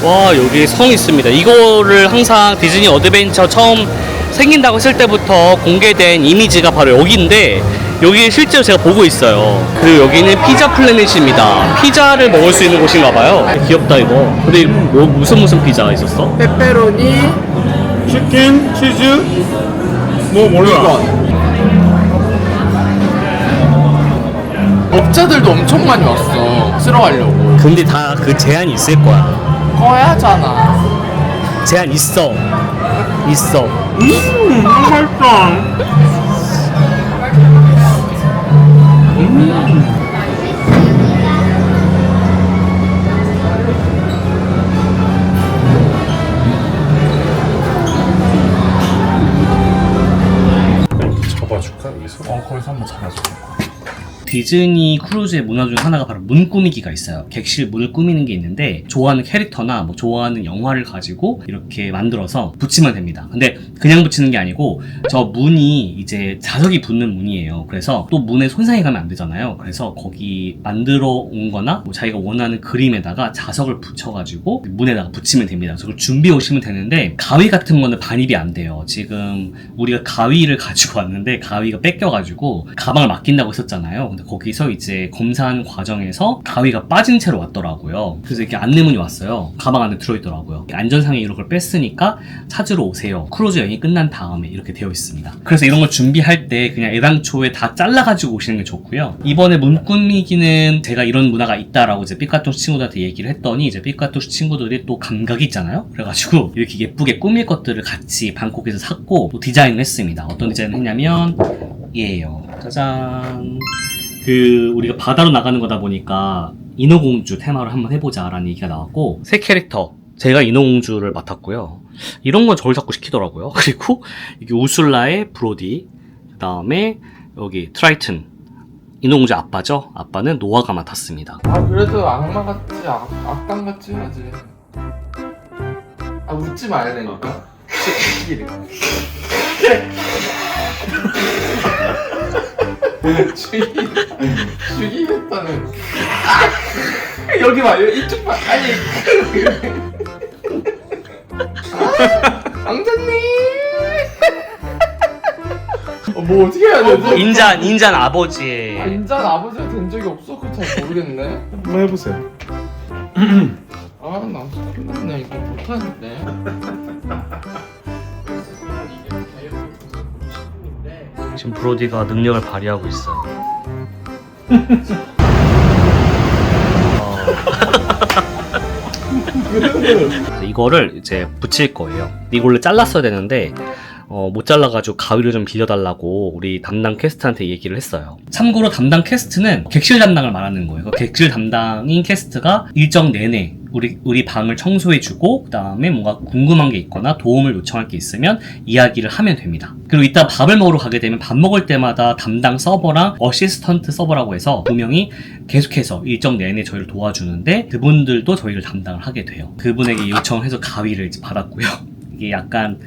와, 여기 성 있습니다. 이거를 항상 디즈니 어드벤처 처음 생긴다고 했을 때부터 공개된 이미지가 바로 여기인데, 여기 실제로 제가 보고 있어요. 그리고 여기는 피자 플래닛입니다. 피자를 먹을 수 있는 곳인가봐요. 귀엽다 이거. 근데 무슨 피자가 있었어? 페페로니, 치킨, 치즈, 몰라. 업자들도 엄청 많이 왔어. 쓸어가려고. 근데 다 그 제한이 있을 거야. 꺼야잖아. 제한 있어. 있어. 맛있다. 접어줄까 여기서? 거기서 한번 잡아줘. 디즈니 크루즈의 문화 중 하나가 바로 문 꾸미기가 있어요. 객실 문을 꾸미는 게 있는데 좋아하는 캐릭터나 뭐 좋아하는 영화를 가지고 이렇게 만들어서 붙이면 됩니다. 근데 그냥 붙이는 게 아니고 저 문이 이제 자석이 붙는 문이에요. 그래서 또 문에 손상이 가면 안 되잖아요. 그래서 거기 만들어 온 거나 뭐 자기가 원하는 그림에다가 자석을 붙여가지고 문에다가 붙이면 됩니다. 그래서 그걸 준비해 오시면 되는데 가위 같은 거는 반입이 안 돼요. 지금 우리가 가위를 가지고 왔는데 가위가 뺏겨가지고 가방을 맡긴다고 했었잖아요. 근데 거기서 이제 검사하는 과정에서 가위가 빠진 채로 왔더라고요. 그래서 이렇게 안내문이 왔어요. 가방 안에 들어있더라고요. 안전상에 이런 걸 뺐으니까 찾으러 오세요. 크루즈 여행이 끝난 다음에 이렇게 되어 있습니다. 그래서 이런 걸 준비할 때 그냥 애당초에 다 잘라가지고 오시는 게 좋고요. 이번에 문 꾸미기는 제가 이런 문화가 있다라고 이제 삐까토시 친구들한테 얘기를 했더니 이제 삐까토시 친구들이 또 감각이 있잖아요. 그래가지고 이렇게 예쁘게 꾸밀 것들을 같이 방콕에서 샀고 또 디자인을 했습니다. 어떤 디자인을 했냐면 얘예요. 짜잔. 우리가 바다로 나가는 거다 보니까 인어공주 테마로 한번 해보자 라는 얘기가 나왔고 새 캐릭터 제가 인어공주를 맡았고요. 이런 건 저를 자꾸 시키더라고요. 그리고 이게 우술라의 브로디, 그 다음에 여기 트라이튼 인어공주 아빠죠. 아빠는 노아가 맡았습니다. 그래도 악마 같지 악당 같지 해야지. 웃지 말야 되니까. 죽이겠다는. 여기 봐, 이쪽 봐. 아니. 왕자님. 뭐 어떻게 해야 되지? 인잔 아버지의 인잔 아버지가 된 적이 없어. 그거 잘 모르겠네. 한번 해보세요. 나 끝났네. 이거 못하는데. 지금 브로디가 능력을 발휘하고 있어요. 이거를 이제 붙일 거예요. 이걸 원래 잘랐어야 되는데 못 잘라가지고 가위를 좀 빌려달라고 우리 담당 캐스트한테 얘기를 했어요. 참고로 담당 캐스트는 객실 담당을 말하는 거예요. 객실 담당인 캐스트가 일정 내내 우리 방을 청소해주고 그 다음에 뭔가 궁금한 게 있거나 도움을 요청할 게 있으면 이야기를 하면 됩니다. 그리고 이따 밥을 먹으러 가게 되면 밥 먹을 때마다 담당 서버랑 어시스턴트 서버라고 해서 두 명이 계속해서 일정 내내 저희를 도와주는데 그분들도 저희를 담당을 하게 돼요. 그분에게 요청해서 가위를 이제 받았고요. 이게 약간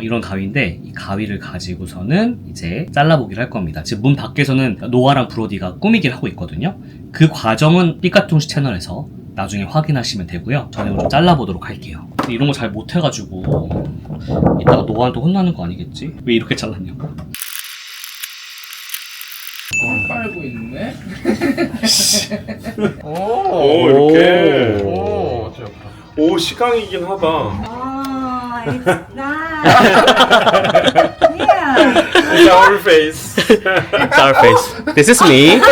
이런 가위인데 이 가위를 가지고서는 이제 잘라보기를 할 겁니다. 지금 문 밖에서는 노아랑 브로디가 꾸미기를 하고 있거든요. 그 과정은 삐까통시 채널에서 나중에 확인하시면 되고요. 저는 좀 잘라보도록 할게요. 이런 거 잘 못해가지고 이따가 노아한테 혼나는 거 아니겠지? 왜 이렇게 잘랐냐고. 빨고 있네. 오 이렇게. 오, 오 시강이긴 하다. Oh, it's nice. Yeah. It's our face. It's our face. This is me.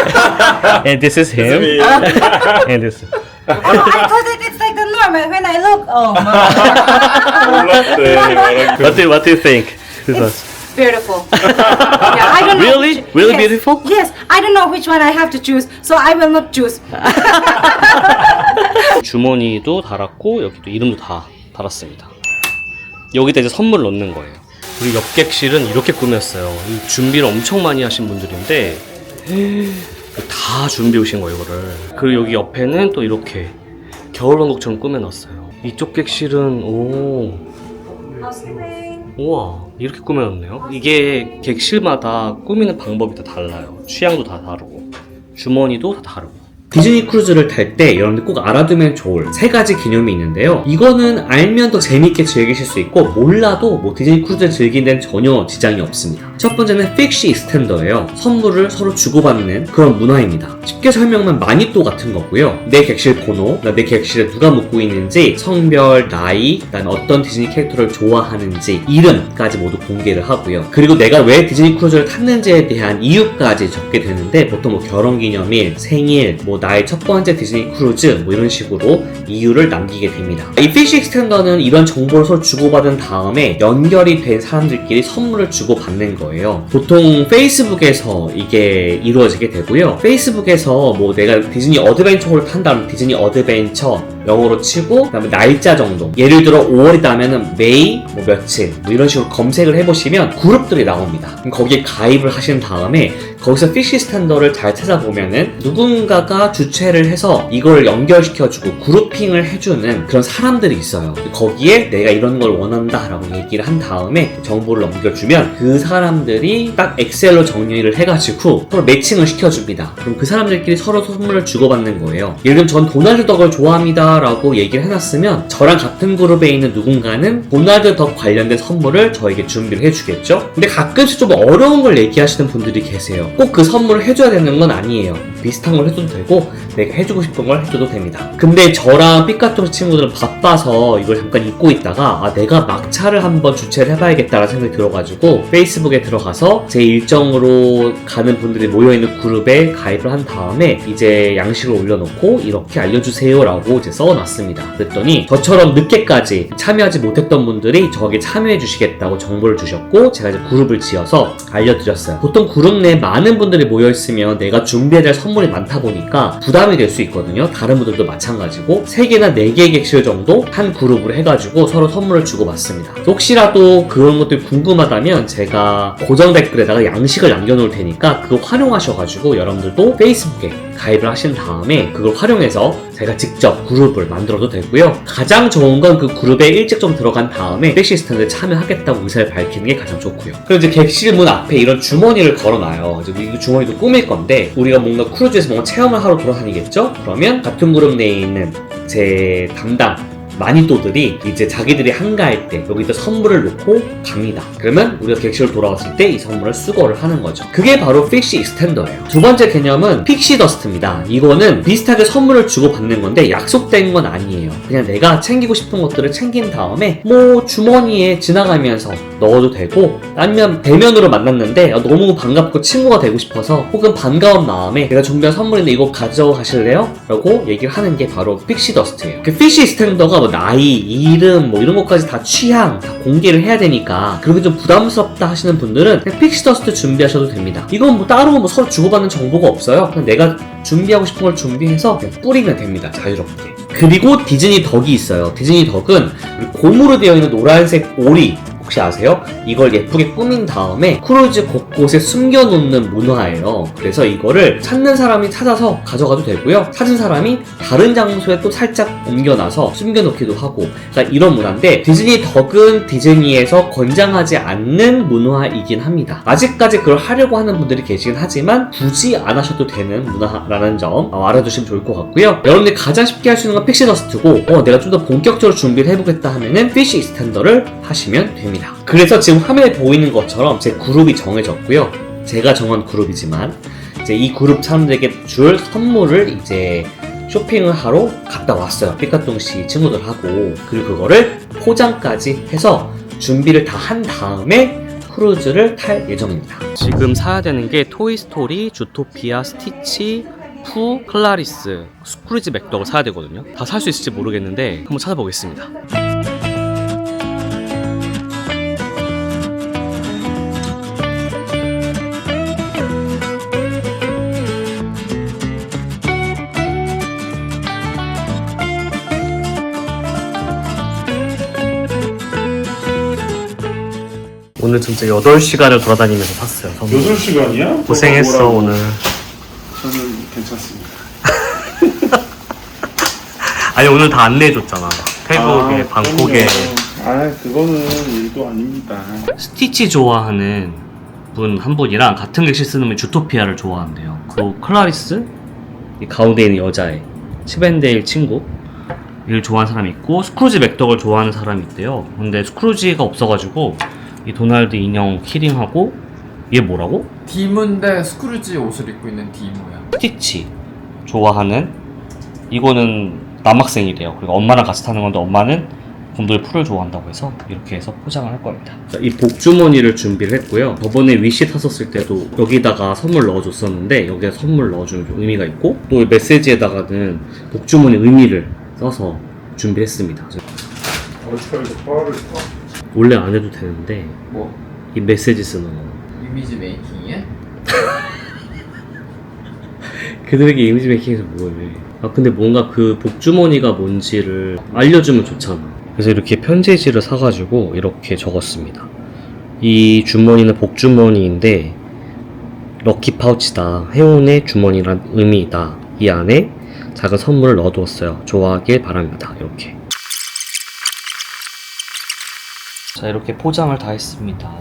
And this is him. And this. I thought that it's like the normal when I look. Oh, 몰랐대. What do you think? This one. beautiful. Yeah, I don't know. Really? Really beautiful? Yes, I don't know which one I have to choose, so I will not choose. 주머니도 달았고 여기도 이름도 다 달았습니다. 여기다 이제 선물 넣는 거예요. 우리 옆객실은 이렇게 꾸몄어요. 준비를 엄청 많이 하신 분들인데 다 준비해 오신 거예요, 이거를. 그리고 여기 옆에는 또 이렇게 겨울왕국처럼 꾸며놨어요. 이쪽 객실은 우와, 이렇게 꾸며놨네요. 이게 객실마다 꾸미는 방법이 다 달라요. 취향도 다 다르고 주머니도 다 다르고. 디즈니 크루즈를 탈 때 여러분들 꼭 알아두면 좋을 3가지 개념이 있는데요. 이거는 알면 더 재밌게 즐기실 수 있고 몰라도 뭐 디즈니 크루즈를 즐기는 데는 전혀 지장이 없습니다. 첫 번째는 픽시 익스텐더예요. 선물을 서로 주고받는 그런 문화입니다. 쉽게 설명하면 마니또 같은 거고요. 내 객실 번호, 내 객실에 누가 묵고 있는지, 성별, 나이, 그다음에 어떤 디즈니 캐릭터를 좋아하는지, 이름까지 모두 공개를 하고요. 그리고 내가 왜 디즈니 크루즈를 탔는지에 대한 이유까지 적게 되는데, 보통 뭐 결혼기념일, 생일, 뭐 나의 첫 번째 디즈니 크루즈 뭐 이런 식으로 이유를 남기게 됩니다. 이 피쉬 익스텐더는 이런 정보를 서로 주고받은 다음에 연결이 된 사람들끼리 선물을 주고받는 거예요. 보통 페이스북에서 이게 이루어지게 되고요. 페이스북에서 뭐 내가 디즈니 어드벤처를 탄다면 디즈니 어드벤처 영어로 치고 그다음에 날짜 정도, 예를 들어 5월이다면은 메이 뭐 며칠 뭐 이런 식으로 검색을 해보시면 그룹들이 나옵니다. 그럼 거기에 가입을 하신 다음에 거기서 피쉬 스탠더를 잘 찾아보면은 누군가가 주최를 해서 이걸 연결시켜주고 그룹핑을 해주는 그런 사람들이 있어요. 거기에 내가 이런 걸 원한다 라고 얘기를 한 다음에 정보를 넘겨주면 그 사람들이 딱 엑셀로 정리를 해가지고 서로 매칭을 시켜줍니다. 그럼 그 사람들끼리 서로 선물을 주고받는 거예요. 예를 들면 전 도날드 덕을 좋아합니다 라고 얘기를 해놨으면 저랑 같은 그룹에 있는 누군가는 도날드 덕 관련된 선물을 저에게 준비를 해주겠죠. 근데 가끔씩 좀 어려운 걸 얘기하시는 분들이 계세요. 꼭 그 선물을 해줘야 되는 건 아니에요. 비슷한 걸 해줘도 되고 내가 해주고 싶은 걸 해줘도 됩니다. 근데 저랑 삐까토스 친구들은 바빠서 이걸 잠깐 잊고 있다가 내가 막차를 한번 주최를 해봐야겠다라는 생각이 들어가지고 페이스북에 들어가서 제 일정으로 가는 분들이 모여있는 그룹에 가입을 한 다음에 이제 양식을 올려놓고 이렇게 알려주세요 라고 이제 써놨습니다. 그랬더니 저처럼 늦게까지 참여하지 못했던 분들이 저에게 참여해 주시겠다고 정보를 주셨고 제가 이제 그룹을 지어서 알려드렸어요. 보통 그룹 내에 많은 분들이 모여있으면 내가 준비해야 될 선물이 많다 보니까 부담이 될 수 있거든요. 다른 분들도 마찬가지고 3개나 4개의 객실 정도 한 그룹으로 해가지고 서로 선물을 주고받습니다. 혹시라도 그런 것들이 궁금하다면 제가 고정 댓글에다가 양식을 남겨놓을 테니까 그거 활용하셔가지고 여러분들도 페이스북에 가입을 하신 다음에 그걸 활용해서 제가 직접 그룹을 만들어도 되고요. 가장 좋은 건 그 그룹에 일찍 좀 들어간 다음에 피쉬 스탠드에 참여하겠다고 의사를 밝히는 게 가장 좋고요. 그리고 이제 객실 문 앞에 이런 주머니를 걸어놔요. 이제 이 주머니도 꾸밀 건데 우리가 뭔가 크루즈에서 뭔가 체험을 하러 돌아다니겠죠? 그러면 같은 그룹 내에 있는 제 담당 마니또들이 이제 자기들이 한가할 때 여기다 선물을 놓고 갑니다. 그러면 우리가 객실을 돌아왔을 때 이 선물을 수거를 하는 거죠. 그게 바로 픽시 익스텐더예요. 두 번째 개념은 픽시 더스트입니다. 이거는 비슷하게 선물을 주고받는 건데 약속된 건 아니에요. 그냥 내가 챙기고 싶은 것들을 챙긴 다음에 뭐 주머니에 지나가면서 넣어도 되고 아니면 대면으로 만났는데 너무 반갑고 친구가 되고 싶어서 혹은 반가운 마음에 내가 준비한 선물인데 이거 가져가실래요? 라고 얘기를 하는 게 바로 픽시 더스트예요. 그 픽시 익스텐더가 나이, 이름 뭐 이런 것까지 다 취향 다 공개를 해야 되니까 그렇게 좀 부담스럽다 하시는 분들은 그냥 픽시 더스트 준비하셔도 됩니다. 이건 뭐 따로 뭐 서로 주고받는 정보가 없어요. 그냥 내가 준비하고 싶은 걸 준비해서 그냥 뿌리면 됩니다. 자유롭게. 그리고 디즈니 덕이 있어요. 디즈니 덕은 고무로 되어 있는 노란색 오리 혹시 아세요? 이걸 예쁘게 꾸민 다음에 크루즈 곳곳에 숨겨놓는 문화예요. 그래서 이거를 찾는 사람이 찾아서 가져가도 되고요. 찾은 사람이 다른 장소에 또 살짝 옮겨놔서 숨겨놓기도 하고 그러니까 이런 문화인데 디즈니 덕은 디즈니에서 권장하지 않는 문화이긴 합니다. 아직까지 그걸 하려고 하는 분들이 계시긴 하지만 굳이 안 하셔도 되는 문화라는 점 알아두시면 좋을 것 같고요. 여러분들이 가장 쉽게 할 수 있는 건 픽시 더스트고 내가 좀 더 본격적으로 준비를 해보겠다 하면은 피쉬 익스텐더를 하시면 됩니다. 그래서 지금 화면에 보이는 것처럼 제 그룹이 정해졌고요. 제가 정한 그룹이지만 이제 이 그룹 사람들에게 줄 선물을 이제 쇼핑을 하러 갔다 왔어요. 삐까똥씨 친구들하고. 그리고 그거를 포장까지 해서 준비를 다 한 다음에 크루즈를 탈 예정입니다. 지금 사야 되는 게 토이스토리, 주토피아, 스티치, 푸, 클라리스, 스크루지 맥덕을 사야 되거든요. 다 살 수 있을지 모르겠는데 한번 찾아보겠습니다. 오늘 진짜 8시간을 돌아다니면서 샀어요. 선물. 8시간이야? 고생했어 오늘. 저는 괜찮습니다. 아니 오늘 다 안내해줬잖아. 태국에, 방콕에. 그거는 일도 아닙니다. 스티치 좋아하는 분 한 분이랑 같은 객실 쓰는 분 주토피아를 좋아한대요. 그리고 클라리스, 이 가운데 있는 여자애 치벤데일 친구 를 좋아하는 사람이 있고 스크루지 맥덕을 좋아하는 사람이 있대요. 근데 스크루지가 없어가지고 이 도날드 인형 키링하고 얘 뭐라고? 디무인데 스크루지 옷을 입고 있는 디무야. 스티치 좋아하는, 이거는 남학생이래요. 그리고 엄마랑 같이 타는 건데 엄마는 곰돌이 풀을 좋아한다고 해서 이렇게 해서 포장을 할 겁니다. 이 복주머니를 준비를 했고요. 저번에 위시 탔었을 때도 여기다가 선물 넣어줬었는데 여기에 선물 넣어주는 의미가 있고, 또 메시지에다가는 복주머니 의미를 써서 준비했습니다. 원래 안 해도 되는데 뭐? 이 메시지 쓰는 거. 이미지 메이킹이야? 그들에게 이미지 메이킹에서 뭐해? 아 근데 뭔가 그 복주머니가 뭔지를 알려주면 좋잖아. 그래서 이렇게 편지지를 사가지고 이렇게 적었습니다. 이 주머니는 복주머니인데 럭키 파우치다, 행운의 주머니란 의미이다. 이 안에 작은 선물을 넣어두었어요. 좋아하길 바랍니다. 이렇게. 자, 이렇게 포장을 다 했습니다.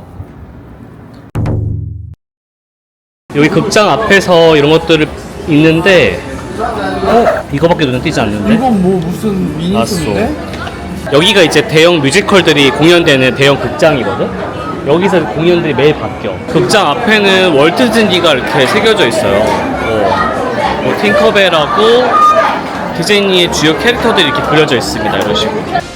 여기 극장 앞에서 이런 것들을 있는데 이거밖에 눈에 띄지 않는데? 이건 뭐 무슨 미니쇼인데? 여기가 이제 대형 뮤지컬들이 공연되는 대형 극장이거든? 여기서 공연들이 매일 바뀌어. 극장 앞에는 월트 디즈니가 이렇게 새겨져 있어요. 뭐 팅커벨하고 디즈니의 주요 캐릭터들이 이렇게 그려져 있습니다. 이런 식으로.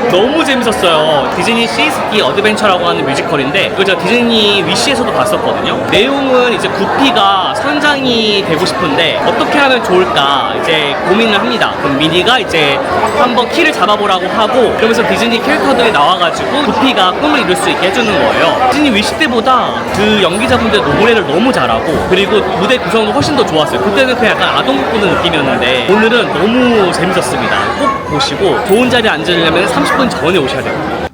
너무 재밌었어요. 디즈니 시스키 어드벤처라고 하는 뮤지컬인데 이거 제가 디즈니 위시에서도 봤었거든요. 내용은 이제 구피가 선장이 되고 싶은데 어떻게 하면 좋을까 이제 고민을 합니다. 그럼 미니가 이제 한번 키를 잡아보라고 하고, 그러면서 디즈니 캐릭터들이 나와가지고 구피가 꿈을 이룰 수 있게 해주는 거예요. 디즈니 위시 때보다 그 연기자분들 노래를 너무 잘하고, 그리고 무대 구성도 훨씬 더 좋았어요. 그때는 그냥 약간 아동극 보는 느낌이었는데 오늘은 너무 재밌었습니다. 꼭 보시고 좋은 자리에 앉으려면 30분 전에 오셔야 돼요.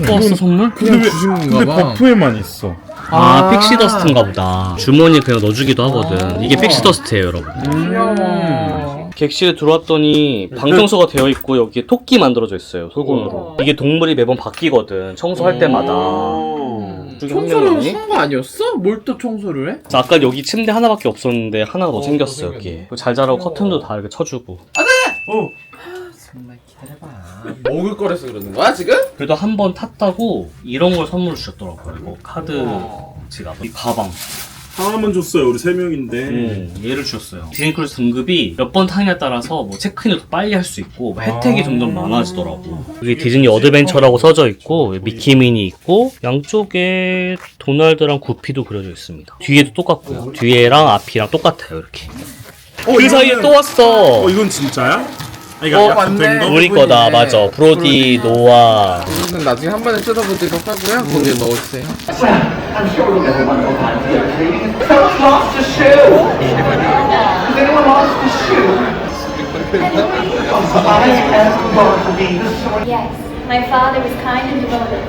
버스 선물? 그냥 주신 건가 근데 봐. 버프에만 있어. 아, 픽시 더스트인가 보다. 주머니에 그냥 넣어주기도 하거든. 이게 픽시 더스트예요, 여러분. 귀여워. 객실에 들어왔더니 방청소가 되어 있고 여기에 토끼 만들어져 있어요, 소금으로. 이게 동물이 매번 바뀌거든, 청소할 때마다. 청소를 한 거 아니었어? 뭘 또 청소를 해? 자, 아까 여기 침대 하나밖에 없었는데 하나가 더 생겼어, 여기에. 잘 자라고 커튼도 다 이렇게 쳐주고. 정말 기다려봐. 먹을 거라서 그러는 거야 지금? 그래도 한 번 탔다고 이런 걸 선물로 주셨더라고요. 이거 카드 지갑, 이 가방. 하나만 줬어요. 우리 3명인데. 얘를 주셨어요. 디즈니 크루즈 등급이 몇 번 타냐에 따라서 뭐 체크인을 더 빨리 할 수 있고 혜택이 점점 많아지더라고. 여기 디즈니 어드벤처라고 써져 있고 미키미니 있고 양쪽에 도널드랑 구피도 그려져 있습니다. 뒤에도 똑같고요. 뒤에랑 앞이랑 똑같아요, 이렇게. 그 사이에 또 왔어. 이건 진짜야? 이거 약간 된 거? 우리 거다, 맞아. 브로디, 노아. 이거는 나중에 한 번에 뜯어보도록 하고요. 거기에 넣어주세요. Yes, my father was kind and devoted.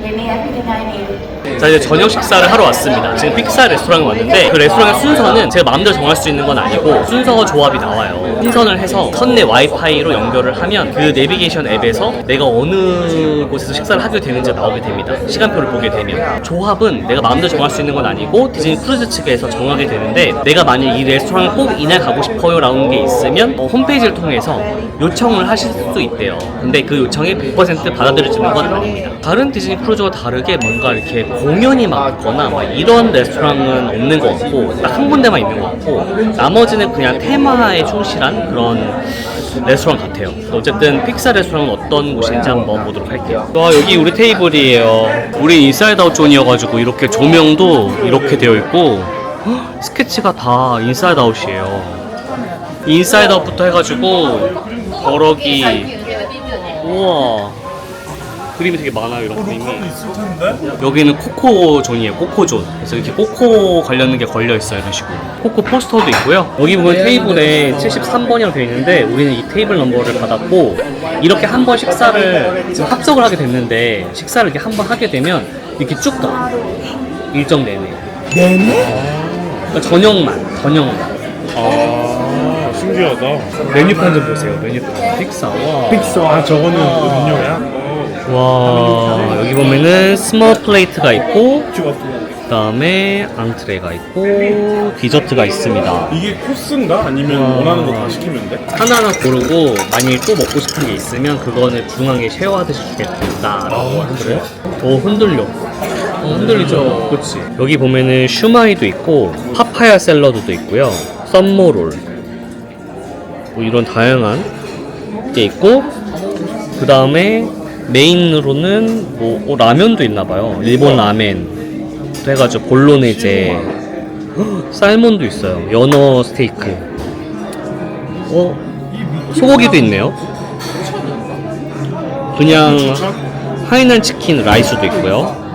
Gave me everything I needed. 자, 이제 저녁 식사를 하러 왔습니다. 지금 픽사 레스토랑에 왔는데 그 레스토랑의 순서는 제가 마음대로 정할 수 있는 건 아니고 순서 조합이 나와요. 신선을 해서 선내 와이파이로 연결을 하면 그 내비게이션 앱에서 내가 어느 곳에서 식사를 하게 되는지 나오게 됩니다. 시간표를 보게 되면. 조합은 내가 마음대로 정할 수 있는 건 아니고 디즈니 크루즈 측에서 정하게 되는데, 내가 만약 이 레스토랑을 꼭 이날 가고 싶어요 라는 게 있으면 홈페이지를 통해서 요청을 하실 수도 있대요. 근데 그 요청이 100% 받아들여지는 건 아닙니다. 다른 디즈니 크루즈와 다르게 뭔가 이렇게 공연이 많거나 막 이런 레스토랑은 없는 것 같고 딱 한 군데만 있는 것 같고 나머지는 그냥 테마에 충실한 그런 레스토랑 같아요. 어쨌든 픽사 레스토랑은 어떤 곳인지 한번 보도록 할게요. 와, 여기 우리 테이블이에요. 우리 인사이드 아웃 존이어가지고 이렇게 조명도 이렇게 되어 있고 헉, 스케치가 다 인사이드 아웃이에요. 인사이드 아웃부터 해가지고 버럭이, 우와, 그림이 되게 많아요. 이런 그림이. 있을 텐데? 여기는 코코 존이에요. 코코 존. 그래서 이렇게 코코 관련된 게 걸려 있어요. 이런 식으로. 코코 포스터도 있고요. 여기 보면 테이블에 73번이라고 되어 있는데 우리는 이 테이블 넘버를 받았고, 이렇게 한 번 식사를 지금 합석을 하게 됐는데 식사를 이렇게 한 번 하게 되면 이렇게 쭉 가. 일정 내내. 그러니까 저녁만. 아, 신기하다. 메뉴판 좀 보세요. 메뉴판. 픽사. 와. 픽사. 저거는 음료야? 와, 여기 보면은 스몰 플레이트가 있고 그다음에 앙트레가 있고 디저트가 있습니다. 이게 코스인가? 아니면 원하는 거 다 시키면 돼? 하나하나 고르고 만약에 또 먹고 싶은 게 있으면 그거는 중앙에 쉐어하듯이 주겠다라고 하더래요. 흔들려. 흔들리죠. 그렇지. 여기 보면은 슈마이도 있고 파파야 샐러드도 있고요. 썸모롤 뭐 이런 다양한 게 있고 그 다음에 메인으로는 뭐 라면도 있나봐요. 일본 라멘 해가지고 볼로네제 살몬도 있어요. 연어 스테이크 소고기도 있네요. 그냥 하이난 치킨 라이스도 있고요.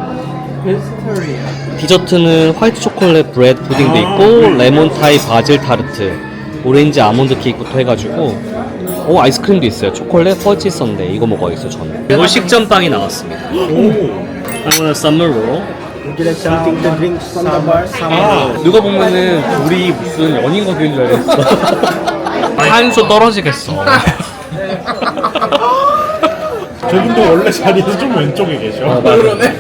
디저트는 화이트 초콜릿 브레드 푸딩도 있고 레몬 타이 바질 타르트 오렌지 아몬드 케이크부터 해가지고 아이스크림도 있어요. 초콜릿 퍼지 선데 이거 먹어야겠어요. 저는 이거 식전빵이 나왔습니다. 이거는 썸머 롤. Would you like something to drink from the bar? Some 누가 보면은 우리 무슨 연인 관계인 줄 알았어. 한수 떨어지겠어. 저분도 원래 자리에서 좀 왼쪽에 계셔. 그러네.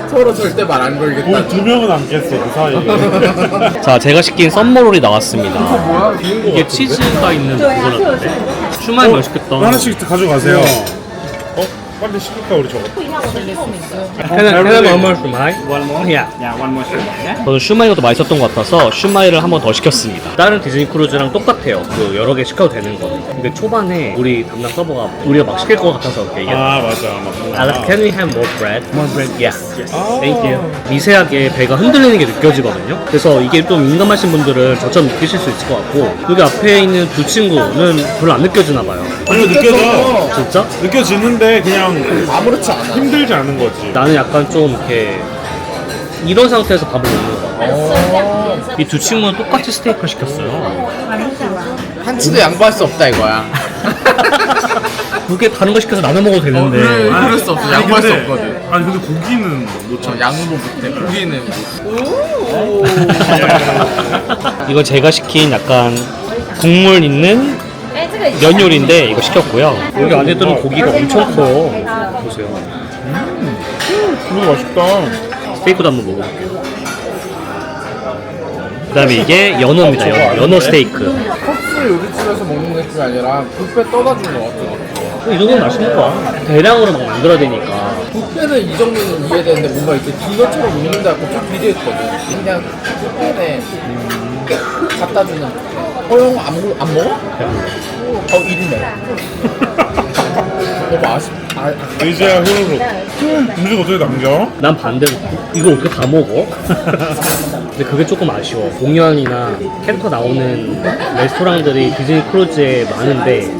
서로 절대 말 안 걸겠다. 거의 2명은 앉겠어 그 사이에. 자, 제가 시킨 썸머롤이 나왔습니다. 뭐야? 비인 거 이게 같은데? 치즈가 있는 그거라던데. 슈마이 맛있겠다. 하나씩 가져가세요. 빨리 시킬까 우리 저거? 하나 more 슈마이? one more. Yeah. Yeah, one more. Yeah. 저는 슈마이가 더 맛있었던 것 같아서 슈마이를 한 번 더 시켰습니다. 다른 디즈니 크루즈랑 똑같아요. 그 여러 개 시켜도 되는 거는. 근데 초반에 우리 담당 서버가 우리가 막 시킬 것 같아서 이렇게 얘기했어. 맞아. Can we have more bread? More bread. Yes. Thank you. 미세하게 배가 흔들리는 게 느껴지거든요. 그래서 이게 좀 민감하신 분들은 저처럼 느끼실 수 있을 것 같고 여기 앞에 있는 두 친구는 별로 안 느껴지나 봐요. 아니요 느껴져. 진짜? 느껴지는데 그냥 아무렇지 않아. 힘들지 않은 거지. 나는 약간 좀 이렇게 이런 상태에서 밥을 먹는 거야. 이 두 친구는 똑같이 스테이크를 시켰어요. 한치도 양보할 수 없다 이거야. 두 개 다른 거 시켜서 나눠 먹어도 되는데. 그럴 수 없어. 양보할 수 없거든. 아니 근데 고기는 저 양보 못해. 고기는 이거 제가 시킨 약간 국물 있는 면 요리인데 이거 시켰고요. 여기 안에 들은 고기가 엄청 커요. 보세요. 이거 맛있다. 스테이크도 한번 먹어볼게요. 그 다음에 이게 연어입니다. 연어 스테이크. 코스 요리집에서 먹는 느낌이 아니라 뷔페 떠다 주는 것 같아. 이 정도는 맛있는 거야. 대량으로 막 만들어야 되니까. 뷔페는 이 정도는 이해되는데 뭔가 이렇게 디너처럼 먹는다 하고 좀 비교했거든. 그냥 뷔페에 갖다 주는 형 안 먹어? 1인에. 의지야 후루룩. 음식 어떻게 남겨? 난 반대로 이걸 어떻게 다 먹어? 근데 그게 조금 아쉬워. 공연이나 캐릭터 나오는 레스토랑들이 디즈니 크루즈에 많은데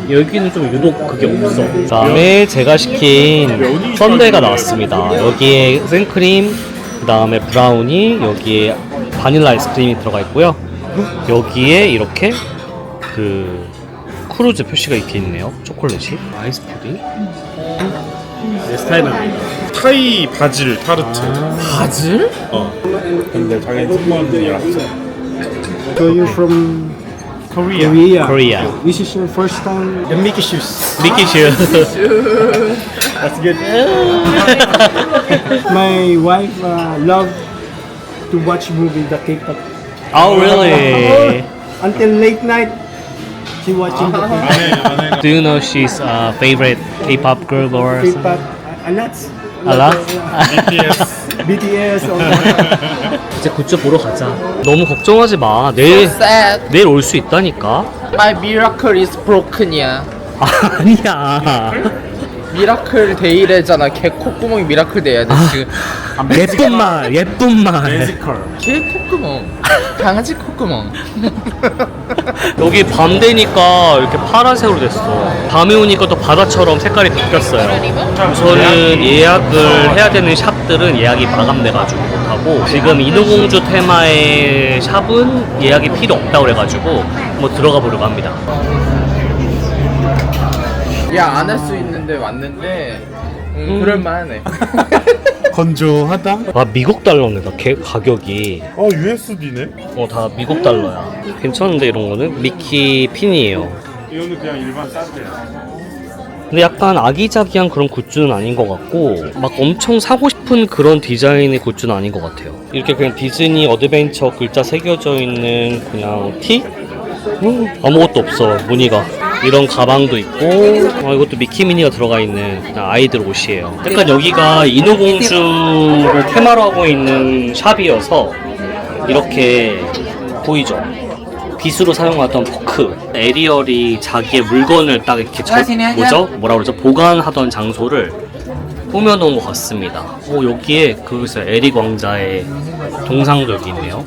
여기는 좀 유독 그게 없어. 그 다음에 제가 시킨 썬데이가 나왔습니다. 여기에 생크림, 그 다음에 브라우니, 여기에 바닐라 아이스크림이 들어가 있고요. 여기에 이렇게 그 크루즈 표시가 이렇게 있네요. 초콜릿이. 아이스 푸딩. 내 스타일은 아니다. 타이 바질 타르트. 바질? 근데 자기 승무원들이랑 So you're from 코리아. Korea. Korea. This is your first time. The Mickey shoes. 미키 슈. That's good. My wife love to watch movie the K-pop. Oh really? Until late night, she watching the K-pop. Do you know she's a favorite K-pop girl or something? K-pop. A lot. A lot? BTS. BTS. all that. 이제 굿즈 보러 가자. 너무 걱정하지 마. 내일 올 수 있다니까. My miracle is broken이야. 아니야. 미라클 데이래잖아. 걔 콧구멍이 미라클 데이야. 지금 예쁜 말, 예쁜 말. 걔 콧구멍. 강아지 콧구멍. 여기 밤 되니까 이렇게 파란색으로 됐어. 밤에 오니까 또 바다처럼 색깔이 바뀌었어요. 저는 예약을 해야 되는 샵들은 예약이 마감돼가지고 못하고 지금 인어공주 테마의 샵은 예약이 필요 없다고 그래가지고 뭐 들어가 보려고 합니다. 야, 안 할 수 있는데 왔는데 그럴만하네. 건조하다. 와 미국 달러네. 나 가격이 USD네. 다 미국 달러야. 괜찮은데 이런 거는 미키 핀이에요. 이거는 그냥 일반 사드야. 근데 약간 아기자기한 그런 굿즈는 아닌 것 같고 막 엄청 사고 싶은 그런 디자인의 굿즈는 아닌 것 같아요. 이렇게 그냥 디즈니 어드벤처 글자 새겨져 있는 그냥 티? 아무것도 없어. 무늬가. 이런 가방도 있고 이것도 미키미니가 들어가 있는 그냥 아이들 옷이에요. 약간 여기가 인어공주를 테마로 하고 있는 샵이어서 이렇게 보이죠? 빗으로 사용하던 포크. 에리얼이 자기의 물건을 딱 이렇게 뭐라 그러죠? 보관하던 장소를 꾸며놓은 것 같습니다. 여기에 그래서 에릭 왕자의 동상도 여기 있네요.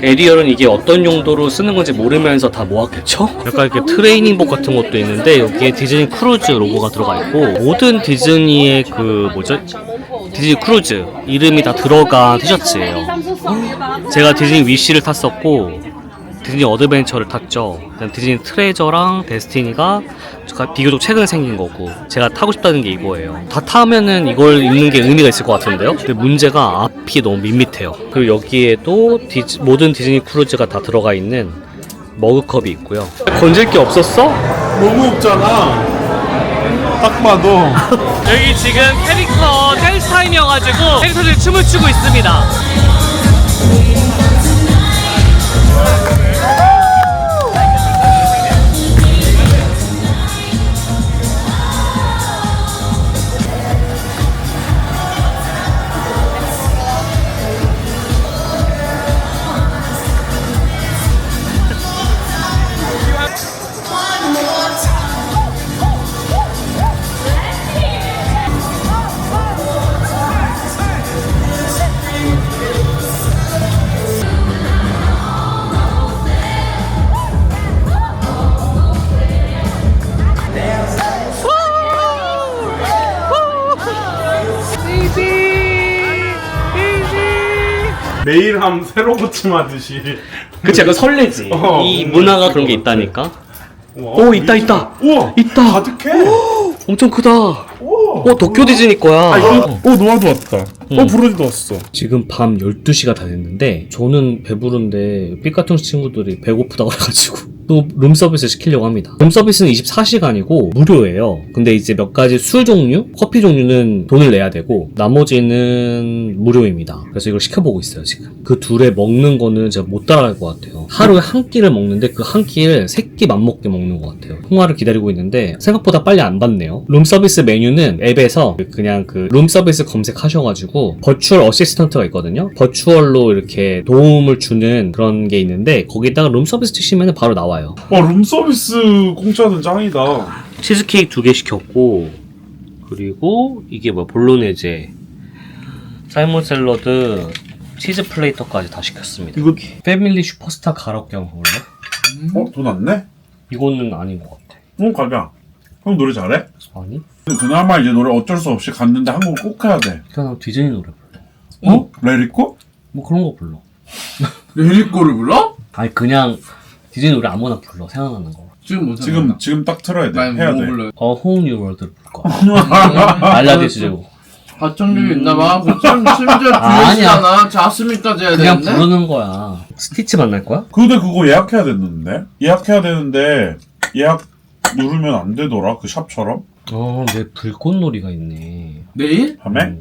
에리얼은 이게 어떤 용도로 쓰는 건지 모르면서 다 모았겠죠? 약간 이렇게 트레이닝복 같은 것도 있는데 여기에 디즈니 크루즈 로고가 들어가 있고 모든 디즈니의 디즈니 크루즈 이름이 다 들어간 티셔츠예요. 제가 디즈니 위시를 탔었고 디즈니 어드벤처를 탔죠. 디즈니 트레저랑 데스티니가 비교적 최근에 생긴 거고 제가 타고 싶다는 게 이거예요. 다 타면은 이걸 입는 게 의미가 있을 것 같은데요. 근데 문제가 앞이 너무 밋밋해요. 그리고 여기에도 모든 디즈니 크루즈가 다 들어가 있는 머그컵이 있고요. 건질 게 없었어? 너무 없잖아. 딱 봐도. 여기 지금 캐릭터 댄스 타임이어가지고 캐릭터들이 춤을 추고 있습니다. 내일 함 새로 고침하듯이. 그치, 약간 설레지. 이 문화가 그런 게 있다니까. 있다. 우와, 있다. 가득해. 엄청 크다. 도쿄 디즈니 거야. 노아도 왔다. 브로디도 왔어. 지금 밤 12시가 다 됐는데 저는 배부른데 삐까통 친구들이 배고프다고 해가지고 또 룸서비스 시키려고 합니다. 룸서비스는 24시간이고 무료예요. 근데 이제 몇 가지 술 종류, 커피 종류는 돈을 내야 되고 나머지는 무료입니다. 그래서 이걸 시켜보고 있어요 지금. 그 둘에 먹는 거는 제가 못 따라갈 것 같아요. 하루에 한 끼를 먹는데 그 한 끼를 3끼 맘먹게 먹는 것 같아요. 통화를 기다리고 있는데 생각보다 빨리 안 받네요. 룸서비스 메뉴는 앱에서 그냥 그 룸서비스 검색하셔가지고 버추얼 어시스턴트가 있거든요. 버추얼로 이렇게 도움을 주는 그런 게 있는데 거기다가 룸서비스 치시면 바로 나와요. 룸서비스 공짜는 짱이다. 치즈케이크 2개 시켰고 그리고 이게 볼로네제, 살몬 샐러드, 치즈 플레이터까지 다 시켰습니다. 이거 패밀리 슈퍼스타 가라오케 한번 볼래? 돈 안 내? 이거는 아닌 것 같아. 가자. 형 노래 잘해? 아니? 근데 그나마 이제 노래 어쩔 수 없이 갔는데 한국 꼭 해야 돼. 그냥 디즈니 노래 불러. 레리코? 뭐 그런 거 불러. 레리코를 불러? 아니 그냥 디즈니 노래 아무나 불러. 생각나는 거. 지금 딱 틀어야 돼. 해야 돼. 불러? A Whole New World를 부를 거야. 알라디스 제고. 가창력이 있나봐. 심지어 듀엣이잖아. 자스민까지 해야 그냥 되는데? 부르는 거야. 스티치 만날 거야? 근데 그거 예약해야 되는데 예약 누르면 안 되더라. 그 샵처럼. 내 불꽃놀이가 있네. 내일? 밤에?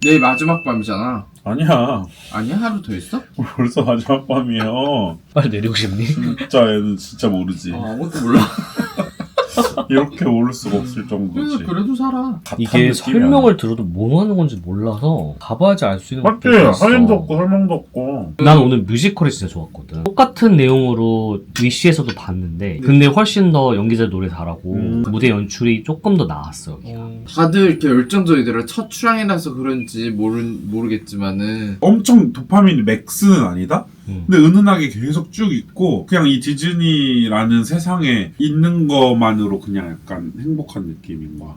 내일 마지막 밤이잖아. 아니야. 아니야? 하루 더 있어? 벌써 마지막 밤이에요. 빨리 내리고 싶니? 진짜 얘는 진짜 모르지. 아무것도 몰라. 이렇게 모를 수가 없을 정도지. 그래도 살아. 이게 설명을 들어도 뭐 하는 건지 몰라서 가봐야지 알 수 있는 맞지? 것도 있어. 사진도 없고 설명도 없고. 난 오늘 뮤지컬이 진짜 좋았거든. 똑같은 내용으로 위시에서도 봤는데 근데 훨씬 더 연기자들 노래 잘하고 무대 연출이 조금 더 나았어 여기가. 다들 이렇게 열정적이더라. 첫 출연이라서 그런지 모르겠지만은 엄청 도파민 맥스는 아니다? 근데 은은하게 계속 쭉 있고 그냥 이 디즈니라는 세상에 있는 것만으로 그냥 약간 행복한 느낌인 거야.